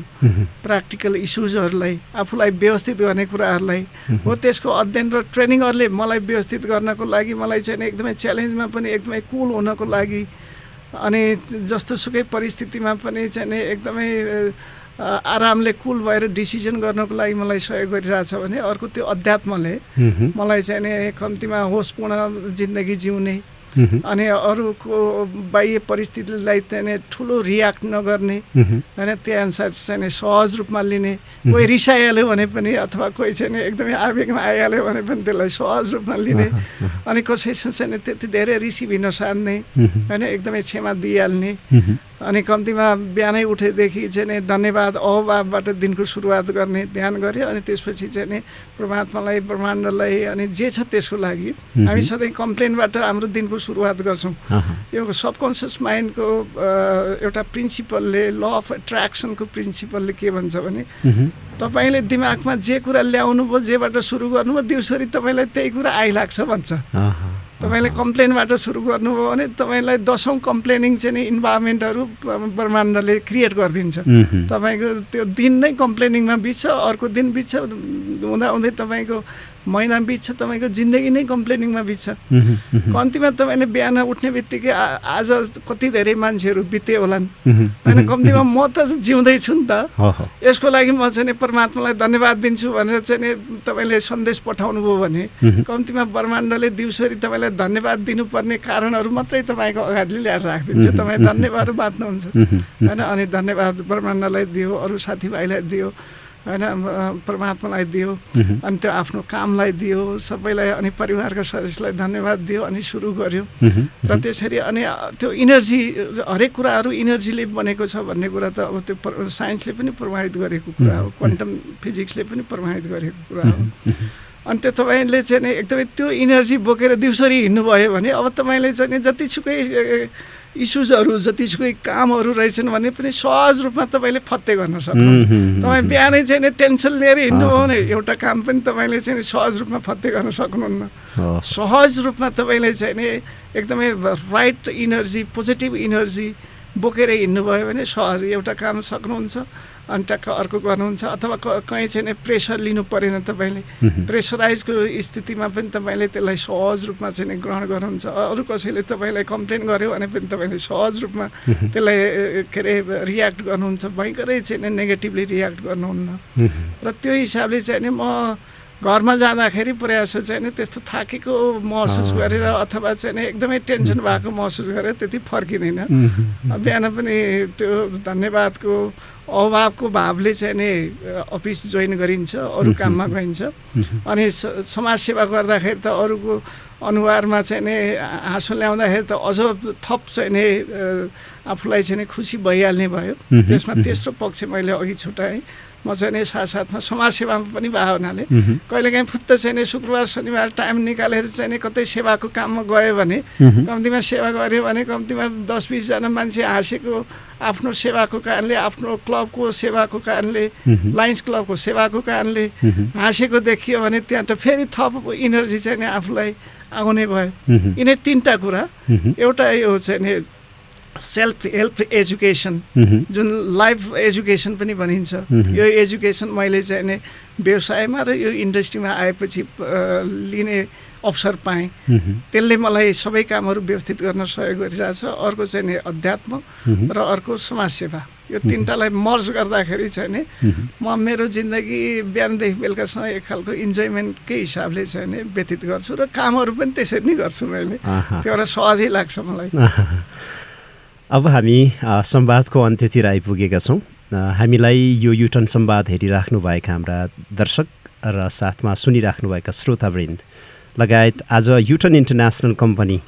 प्र्याक्टिकल इस्युजहरूलाई आफूलाई व्यवस्थित गर्ने कुराहरूलाई हो त्यसको अध्ययन र ट्रेनिङहरूले मलाई व्यवस्थित गर्नको लागि मलाई चाहिँ एकदमै च्यालेन्जमा पनि एकदमै कुल हुनको लागि अनि जस्तोसुकै परिस्थितिमा पनि चाहिँ एकदमै आरामले कुल भएर डिसिजन गर्नको लागि मलाई सहयोग गरिरहेछ भने अर्को त्यो अध्यात्मले मलाई चाहिँ कम्तीमा होसपूर्ण जिन्दगी जिउने अनि अरूको बाह्य परिस्थितिलाई चाहिँ ठुलो रियाक्ट नगर्ने होइन त्यही अनुसार चाहिँ सहज रूपमा लिने कोही रिसाइहाल्यो भने पनि अथवा कोही चाहिँ एकदमै आवेगमा आइहाल्यो भने पनि त्यसलाई सहज रूपमा लिने अनि कसैसँग चाहिँ त्यति धेरै रिसिभ नसार्ने होइन एकदमै क्षमा दिइहाल्ने अनि कम्तीमा बिहानै उठेदेखि चाहिँ धन्यवाद अभावबाट दिनको सुरुवात गर्ने ध्यान गऱ्यो अनि त्यसपछि चाहिँ परमात्मालाई ब्रह्माण्डलाई अनि जे छ त्यसको लागि हामी सधैँ कम्प्लेनबाट हाम्रो दिनको सुरुवात गर्छौँ यो सबकन्सियस माइन्डको एउटा प्रिन्सिपलले ल अफ एट्र्याक्सनको प्रिन्सिपलले के भन्छ भने तपाईँले दिमागमा जे कुरा ल्याउनु भयो जेबाट सुरु गर्नुभयो दिउँसरी तपाईँलाई त्यही कुरा आइलाग्छ भन्छ तपाईँले कम्प्लेनबाट सुरु गर्नुभयो भने तपाईँलाई 10औँ कम्प्लेनिङ चाहिँ इन्भाइरोमेन्टहरू ब्रह्माण्डले क्रिएट गरिदिन्छ तपाईँको त्यो दिन नै कम्प्लेनिङमा बित्छ अर्को दिन बित्छ हुँदाहुँदै तपाईँको महिना बित्छ तपाईँको जिन्दगी नै कम्प्लेनिङमा बित्छ कम्तीमा तपाईँले बिहान उठ्ने बित्तिकै आज कति धेरै मान्छेहरू बिते होलान् होइन कम्तीमा म त जिउँदैछु नि त यसको लागि म चाहिँ परमात्मालाई धन्यवाद दिन्छु भनेर चाहिँ तपाईँले सन्देश पठाउनु भयो भने कम्तीमा ब्रह्माण्डले दिउँसरी तपाईँलाई धन्यवाद दिनुपर्ने कारणहरू मात्रै तपाईँको अगाडि ल्याएर राखिदिन्छ तपाईँ धन्यवाद बाँच्नुहुन्छ होइन अनि धन्यवाद ब्रह्माण्डलाई दियो अरू साथीभाइलाई दियो होइन परमात्मालाई दियो अनि त्यो आफ्नो कामलाई दियो सबैलाई अनि परिवारका सदस्यलाई धन्यवाद दियो अनि सुरु गर्यो र त्यसरी अनि त्यो इनर्जी हरेक कुराहरू इनर्जीले बनेको छ भन्ने कुरा त अब त्यो साइन्सले पनि प्रमाणित गरेको कुरा हो क्वान्टम फिजिक्सले पनि प्रमाणित गरेको कुरा हो अनि त्यो तपाईँले चाहिँ एकदमै त्यो इनर्जी बोकेर दिउँसरी हिँड्नुभयो भने अब तपाईँले चाहिँ जतिसुकै इस्युजहरू जतिसुकै कामहरू रहेछन् भने पनि सहज रूपमा तपाईँले फत्ते गर्न सक्नुहुन्छ तपाईँ बिहानै चाहिँ टेन्सन लिएर हिँड्नुभयो भने एउटा काम पनि तपाईँले चाहिँ सहज रूपमा फत्ते गर्न सक्नुहुन्न सहज रूपमा तपाईँले चाहिँ एकदमै राइट इनर्जी पोजिटिभ इनर्जी बोकेर हिँड्नुभयो भने सहज एउटा काम सक्नुहुन्छ अनि टक्क अर्को गर्नुहुन्छ अथवा कहीँ चाहिँ प्रेसर लिनु परेन तपाईँले प्रेसराइजको स्थितिमा पनि तपाईँले त्यसलाई सहज रूपमा चाहिँ ग्रहण गर्नुहुन्छ अरू कसैले तपाईँलाई कम्प्लेन गर्यो भने पनि तपाईँले सहज रूपमा त्यसलाई के अरे रियाक्ट गर्नुहुन्छ भयङ्करै चाहिँ नेगेटिभली रियाक्ट गर्नुहुन्न र त्यो हिसाबले चाहिँ म घरमा जाँदाखेरि प्रयास चाहिँ त्यस्तो थाकेको महसुस गरेर अथवा चाहिँ एकदमै टेन्सन भएको महसुस गरेर त्यति फर्किँदैन बिहान पनि त्यो धन्यवादको अभावको भावले चाहिँ नि अफिस जोइन गरिन्छ अरू काममा गइन्छ अनि समाजसेवा गर्दाखेरि त अरूको अनुहारमा चाहिँ नि हाँसो ल्याउँदाखेरि त अझ थप चाहिँ नि आफूलाई चाहिँ खुसी भइहाल्ने भयो त्यसमा तेस्रो पक्ष मैले अघि छुट्याएँ म चाहिँ साथसाथमा समाजसेवामा पनि भयो हुनाले कहिलेकाहीँ फुत्त चाहिँ शुक्रबार शनिबार टाइम निकालेर चाहिँ कतै सेवाको काममा गयो भने कम्तीमा सेवा गऱ्यो भने कम्तीमा 10-20 जना मान्छे हाँसेको आफ्नो सेवाको कारणले आफ्नो क्लबको सेवाको कारणले लायन्स क्लबको सेवाको कारणले हाँसेको देखियो भने त्यहाँ त फेरि थप इनर्जी चाहिँ आफूलाई आउने भयो यिनै तीनटा कुरा एउटा यो चाहिँ सेल्फ हेल्प एजुकेसन जुन लाइफ एजुकेसन पनि भनिन्छ यो एजुकेसन मैले चाहिँ नि व्यवसायमा र यो इन्डस्ट्रीमा आएपछि लिने अवसर पाएँ त्यसले मलाई सबै कामहरू व्यवस्थित गर्न सहयोग गरिरहेछ अर्को चाहिँ नि अध्यात्म र अर्को समाजसेवा यो तीनटालाई मर्ज गर्दाखेरि चाहिँ नि म मेरो जिन्दगी बिहानदेखि बेलुकासम्म एक खालको इन्जोयमेन्टकै हिसाबले चाहिँ नि व्यतीत गर्छु र कामहरू पनि त्यसरी नै गर्छु मैले त्यो एउटा सहजै लाग्छ मलाई अब हामी संवादको अन्त्यतिर आइपुगेका छौँ हामीलाई यो युटर्न संवाद हेरिराख्नुभएका हाम्रा दर्शक र साथमा सुनिराख्नुभएका श्रोतावृन्द लगायत आज युटर्न इन्टरनेसनल कम्पनी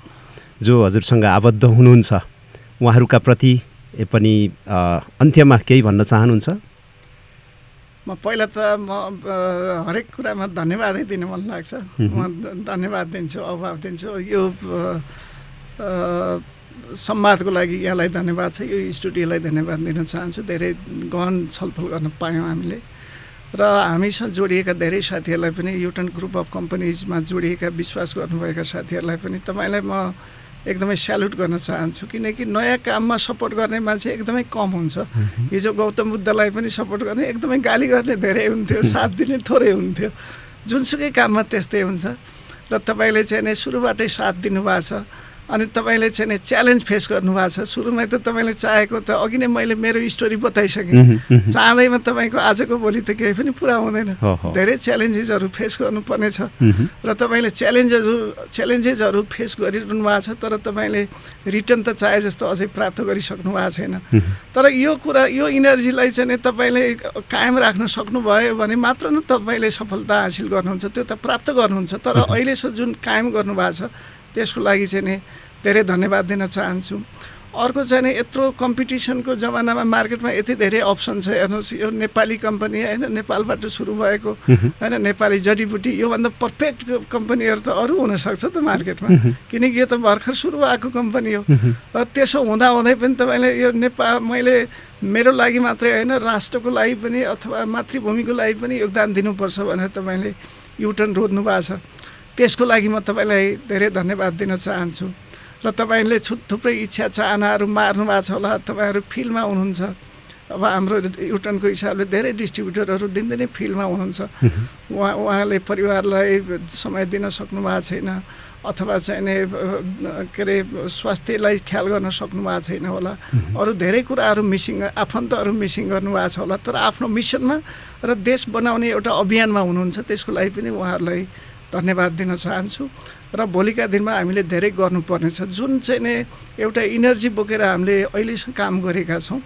जो हजुरसँग आबद्ध हुनुहुन्छ उहाँहरूका प्रति पनि अन्त्यमा केही भन्न चाहनुहुन्छ म पहिला त म हरेक कुरामा धन्यवादै दिन मन लाग्छ म धन्यवाद दिन्छु अभाव दिन्छु यो संवादको लागि यहाँलाई धन्यवाद छ यो स्टुडियोलाई धन्यवाद दिन चाहन्छु धेरै गहन छलफल गर्न पायौँ हामीले र हामीसँग जोडिएका धेरै साथीहरूलाई पनि युटर्न ग्रुप अफ कम्पनीजमा जोडिएका विश्वास गर्नुभएका साथीहरूलाई पनि तपाईँलाई म एकदमै स्यालुट गर्न चाहन्छु किनकि नयाँ काममा सपोर्ट गर्ने मान्छे एकदमै कम हुन्छ। हिजो गौतम बुद्धलाई पनि सपोर्ट गर्ने एकदमै गाली गर्ने धेरै हुन्थ्यो, साथ दिने थोरै हुन्थ्यो। जुनसुकै काममा त्यस्तै हुन्छ र तपाईँले चाहिँ नि सुरुबाटै साथ दिनुभएको छ अनि तपाईँले चाहिँ नि च्यालेन्ज फेस गर्नुभएको छ। सुरुमै त तपाईँले चाहेको त अघि नै मैले मेरो स्टोरी बताइसकेँ, चाहँदैमा तपाईँको आजको भोलि त केही पनि पुरा हुँदैन, धेरै च्यालेन्जेसहरू फेस गर्नुपर्ने छ र तपाईँले च्यालेन्जेसहरू फेस गरिरहनु भएको छ तर तपाईँले रिटर्न त चाहे जस्तो अझै प्राप्त गरिसक्नु भएको छैन। तर यो कुरा यो इनर्जीलाई चाहिँ नि तपाईँले कायम राख्न सक्नुभयो भने मात्र न तपाईँले सफलता हासिल गर्नुहुन्छ, त्यो त प्राप्त गर्नुहुन्छ। तर अहिलेसम्म जुन कायम गर्नुभएको छ त्यसको लागि चाहिँ नि धेरै धन्यवाद दिन चाहन्छु। अर्को चाहिँ नि यत्रो कम्पिटिसनको जमानामा मार्केटमा यति धेरै अप्सन छ। हेर्नुहोस् यो नेपाली कम्पनी होइन, नेपालबाट सुरु भएको होइन, नेपाली जडीबुटी योभन्दा पर्फेक्ट कम्पनीहरू त अरू हुनसक्छ त मार्केटमा, किनकि यो त भर्खर सुरु भएको कम्पनी हो। त्यसो हुँदाहुँदै पनि तपाईँले यो नेपाल मैले मेरो लागि मात्रै होइन राष्ट्रको लागि पनि अथवा मातृभूमिको लागि पनि योगदान दिनुपर्छ भनेर तपाईँले युटर्न रोज्नु भएको छ। त्यसको लागि म तपाईँलाई धेरै धन्यवाद दिन चाहन्छु र तपाईँले थुप्रै इच्छा चाहनाहरू मार्नु भएको छ होला। तपाईँहरू फिल्डमा हुनुहुन्छ, अब हाम्रो युटर्नको हिसाबले धेरै डिस्ट्रिब्युटरहरू दिनदिनै फिल्डमा हुनुहुन्छ। उहाँले परिवारलाई समय दिन सक्नु भएको छैन अथवा चाहिँ नि के अरे स्वास्थ्यलाई ख्याल गर्न सक्नु भएको छैन होला, अरू धेरै कुराहरू मिसिङ आफन्तहरू मिसिङ गर्नुभएको छ होला। तर आफ्नो मिसनमा र देश बनाउने एउटा अभियानमा हुनुहुन्छ, त्यसको लागि पनि उहाँहरूलाई धन्यवाद दिन चाहन्छु। र भोलिका दिनमा हामीले धेरै गर्नुपर्नेछ। जुन चाहिँ नि एउटा इनर्जी बोकेर हामीले अहिलेसम्म काम गरेका छौँ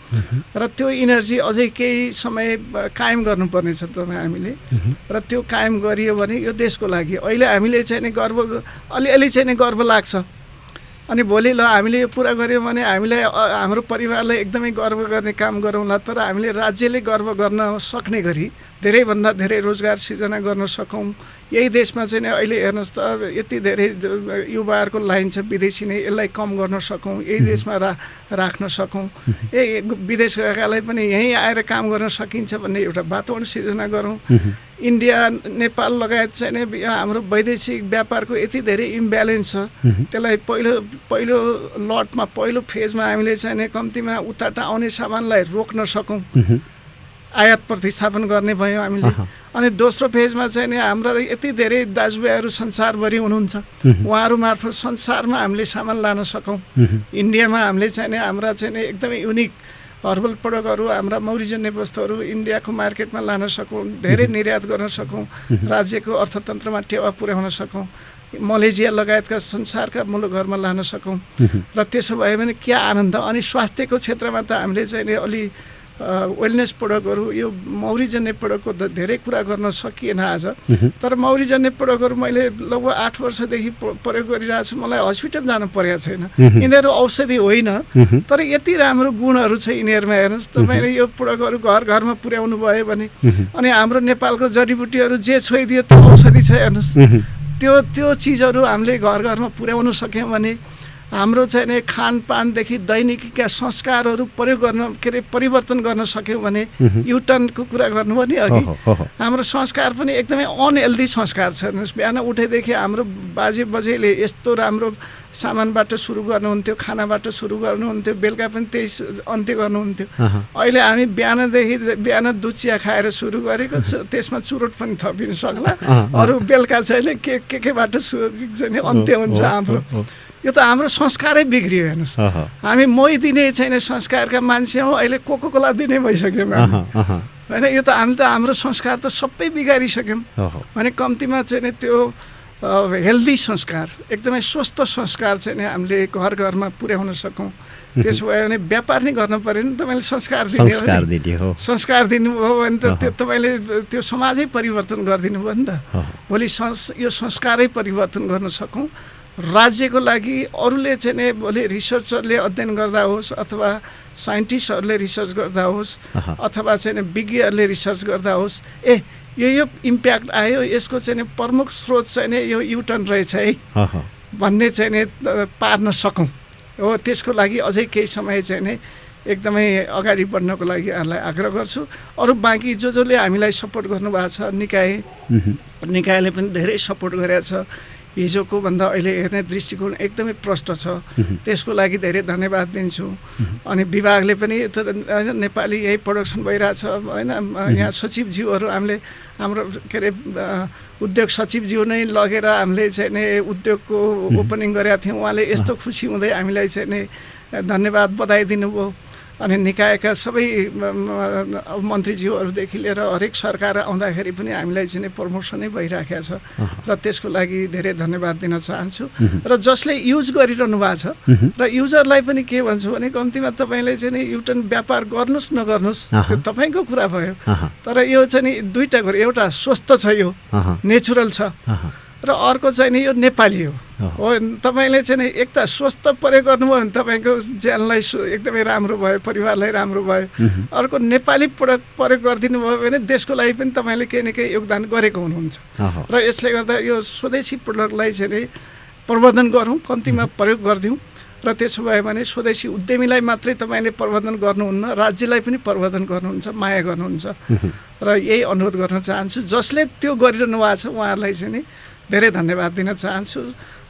र त्यो इनर्जी अझै केही समय कायम गर्नुपर्नेछ हामीले र त्यो कायम गरियो भने यो देशको लागि अहिले हामीले चाहिँ नि अलिअलि चाहिँ नि गर्व लाग्छ अनि भोलि ल हामीले यो पुरा गऱ्यौँ भने हामीलाई हाम्रो परिवारलाई एकदमै गर्व गर्ने काम गरौँला। तर हामीले राज्यले गर्व गर्न सक्ने गरी धेरैभन्दा धेरै रोजगार सिर्जना गर्न सकौँ। यही देशमा चाहिँ नि अहिले हेर्नुहोस् त यति धेरै युवाहरूको लाइन छ विदेशी नै, यसलाई कम गर्न सकौँ, यही देशमा राख्न सकौँ, विदेश गएकालाई पनि यहीँ आएर काम गर्न सकिन्छ भन्ने एउटा वातावरण सिर्जना गरौँ। इन्डिया नेपाल लगायत चाहिँ नि हाम्रो वैदेशिक व्यापारको यति धेरै इम्ब्यालेन्स छ, त्यसलाई पहिलो लटमा पहिलो फेजमा हामीले चाहिँ नि कम्तीमा उताबाट आउने सामानलाई रोक्न सकौँ, आयात प्रतिस्थापन गर्ने भयो हामीले। अनि दोस्रो फेजमा चाहिँ नि हाम्रा यति धेरै दाजुभाइहरू संसारभरि हुनुहुन्छ, उहाँहरू मार्फत संसारमा हामीले सामान लान सकौँ। इन्डियामा हामीले चाहिँ नि हाम्रा चाहिँ नि एकदमै युनिक हर्बल प्रडक्टहरू हाम्रा मौरीजन्य वस्तुहरू इन्डियाको मार्केटमा लान सकौँ, धेरै निर्यात गर्न सकौँ, राज्यको अर्थतन्त्रमा टेवा पुर्याउन सकौँ, मलेसिया लगायतका संसारका मुलुकहरूमा लान सकौँ। र त्यसो भयो भने क्या आनन्द। अनि स्वास्थ्यको क्षेत्रमा त हामीले चाहिँ नि अलि वेलनेस प्रडक्टहरू यो मौरीजन्य प्रडक्टको त धेरै कुरा गर्न सकिएन आज। तर मौरीजन्य प्रडक्टहरू मैले लगभग 8 वर्षदेखि प्रयोग गरिरहेको छु, मलाई हस्पिटल जानु परेको छैन। यिनीहरू औषधि होइन तर यति राम्रो गुणहरू छ यिनीहरूमा। हेर्नुहोस् तपाईँले यो प्रडक्टहरू घर घरमा पुर्याउनु भयो भने अनि हाम्रो नेपालको जडीबुटीहरू जे छोइदियो त्यो औषधि छ। हेर्नुहोस् त्यो चिजहरू हामीले घर घरमा पुर्याउन सक्यौँ भने हाम्रो चाहिँ नि खानपानदेखि दैनिकीका संस्कारहरू प्रयोग गर्न के अरे परिवर्तन गर्न सक्यौँ भने युटर्नको कुरा गर्नुभयो नि अघि, हाम्रो संस्कार पनि एकदमै अनहेल्दी संस्कार छ। हेर्नुहोस् बिहान उठेदेखि हाम्रो बाजे बजेले यस्तो राम्रो सामानबाट सुरु गर्नुहुन्थ्यो, खानाबाट सुरु गर्नुहुन्थ्यो, बेलुका पनि त्यही अन्त्य गर्नुहुन्थ्यो। अहिले हामी बिहान दुध चिया खाएर सुरु गरेको, त्यसमा चुरोट पनि थपिन सक्ला, अरू बेलुका चाहिँ केबाट चाहिँ अन्त्य हुन्छ हाम्रो। यो त हाम्रो संस्कारै बिग्रियो। हेर्नुहोस् हामी मोही दिने छैन संस्कारका मान्छे हौँ, अहिले कोकोकोला दिने भइसक्यौँ होइन। यो त हाम्रो संस्कार त सबै बिगारिसक्यौँ भने कम्तीमा चाहिँ नि त्यो हेल्दी संस्कार एकदमै स्वस्थ संस्कार चाहिँ नि हामीले घर घरमा पुर्याउन सकौँ। त्यसो भयो भने व्यापार नै गर्नु पऱ्यो नि, तपाईँले संस्कार दिने हो, संस्कार दिनुभयो भने त त्यो तपाईँले त्यो समाजै परिवर्तन गरिदिनु भयो नि त। भोलि यो संस्कारै परिवर्तन गर्न सकौँ। राज्यको लागि अरूले चाहिँ नि भोलि रिसर्चरले अध्ययन गर्दा होस् अथवा साइन्टिस्टहरूले रिसर्च गर्दा होस् अथवा चाहिँ नि विज्ञहरूले रिसर्च गर्दा होस्, यो इम्प्याक्ट आयो, यसको चाहिँ नि प्रमुख स्रोत चाहिँ नि यो युटर्न रहेछ है भन्ने चाहिँ नि पार्न सकौँ हो। त्यसको लागि अझै केही समय चाहिँ नि एकदमै अगाडि बढ्नको लागि यहाँलाई आग्रह गर्छु। अरू बाँकी जसले हामीलाई सपोर्ट गर्नुभएको छ, निकायले पनि धेरै सपोर्ट गरेको छ। हिजोको भन्दा अहिले हेर्ने दृष्टिकोण एकदमै प्रष्ट छ, त्यसको लागि धेरै धन्यवाद दिन्छु। अनि विभागले पनि नेपाली यही प्रोडक्सन भइरहेछ होइन। यहाँ सचिवज्यूहरू हाम्रो के अरे उद्योग सचिवज्यू नै लगेर हामीले चाहिँ नि उद्योगको ओपनिङ गरेका थियौँ। उहाँले यस्तो खुसी हुँदै हामीलाई चाहिँ नि धन्यवाद बधाई दिनुभयो। अनि निकायका सबै मन्त्रीज्यूहरूदेखि लिएर हरेक सरकार आउँदाखेरि पनि हामीलाई चाहिँ प्रमोसनै भइराखेको छ र त्यसको लागि धेरै धन्यवाद दिन चाहन्छु। र जसले युज गरिरहनु भएको छ र युजरलाई पनि के भन्छु भने कम्तीमा तपाईँले चाहिँ नि युटर्न व्यापार गर्नुहोस् नगर्नुहोस् त्यो तपाईँको कुरा भयो, तर यो चाहिँ नि दुईवटा कुरा, एउटा स्वस्थ छ, यो नेचुरल छ, र अर्को चाहिँ नि यो नेपाली हो। तपाईँले चाहिँ नि एक त स्वस्थ प्रयोग गर्नुभयो भने तपाईँको ज्यानलाई एकदमै राम्रो भयो, परिवारलाई राम्रो भयो। अर्को नेपाली प्रयोग गरिदिनु भयो भने देशको लागि पनि तपाईँले केही न केही योगदान गरेको हुनुहुन्छ। र यसले गर्दा यो स्वदेशी प्रडक्टलाई चाहिँ नि प्रवर्धन गरौँ, कम्तीमा प्रयोग गरिदिउँ। र त्यसो भयो भने स्वदेशी उद्यमीलाई मात्रै तपाईँले प्रवर्धन गर्नुहुन्न, राज्यलाई पनि प्रवर्धन गर्नुहुन्छ, माया गर्नुहुन्छ। र यही अनुरोध गर्न चाहन्छु। जसले त्यो गरिरहनु भएको छ उहाँहरूलाई चाहिँ नि धेरै धन्यवाद दिन चाहन्छु।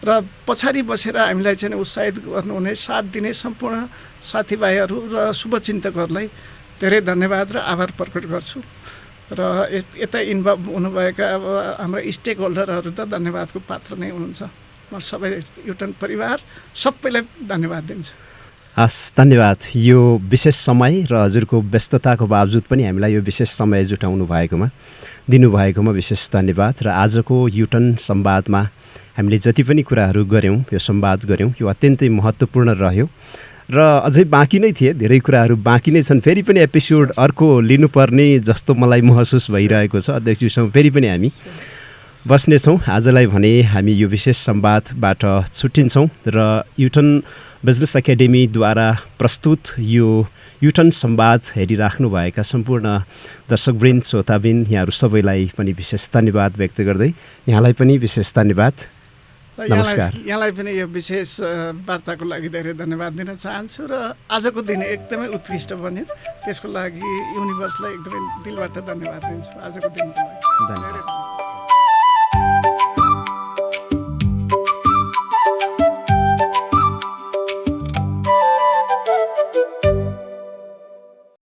र पछाडि बसेर हामीलाई चाहिँ उत्साहित गर्नुहुने, साथ दिने सम्पूर्ण साथीभाइहरू र शुभचिन्तकहरूलाई धेरै धन्यवाद र आभार प्रकट गर्छु। र यता इन्भल्भ हुनुभएका अब हाम्रो स्टेक होल्डरहरू त धन्यवादको पात्र नै हुनुहुन्छ। म सबै युटर्न परिवार सबैलाई धन्यवाद दिन्छु। हस्, धन्यवाद। यो विशेष समय र हजुरको व्यस्तताको बावजुद पनि हामीलाई यो विशेष समय जुटाउनु भएकोमा, दिनुभएकोमा विशेष धन्यवाद। र आजको युटर्न संवादमा हामीले जति पनि कुराहरू गऱ्यौँ, यो संवाद गऱ्यौँ, यो अत्यन्तै महत्त्वपूर्ण रह्यो। र अझै बाँकी नै थिए, धेरै कुराहरू बाँकी नै छन्। फेरि पनि एपिसोड अर्को लिनुपर्ने जस्तो मलाई महसुस भइरहेको छ। अध्यक्षज्यूसँग फेरि पनि हामी बस्नेछौँ। आजलाई भने हामी यो विशेष संवादबाट छुट्टिन्छौँ र युटर्न बिजनेस एकाडेमीद्वारा प्रस्तुत यो युटर्न संवाद हेरिराख्नुभएका सम्पूर्ण दर्शकवृन्द, श्रोतावृन्द, यहाँहरू सबैलाई पनि विशेष धन्यवाद व्यक्त गर्दै यहाँलाई पनि विशेष धन्यवाद, नमस्कार। यहाँलाई पनि यो विशेष वार्ताको लागि धेरै धन्यवाद दिन चाहन्छु। र आजको दिन एकदमै उत्कृष्ट बन्यो, त्यसको लागि युनिभर्सलाई एकदमै दिलबाट धन्यवाद दिन्छु। आजको दिनको लागि धन्यवाद।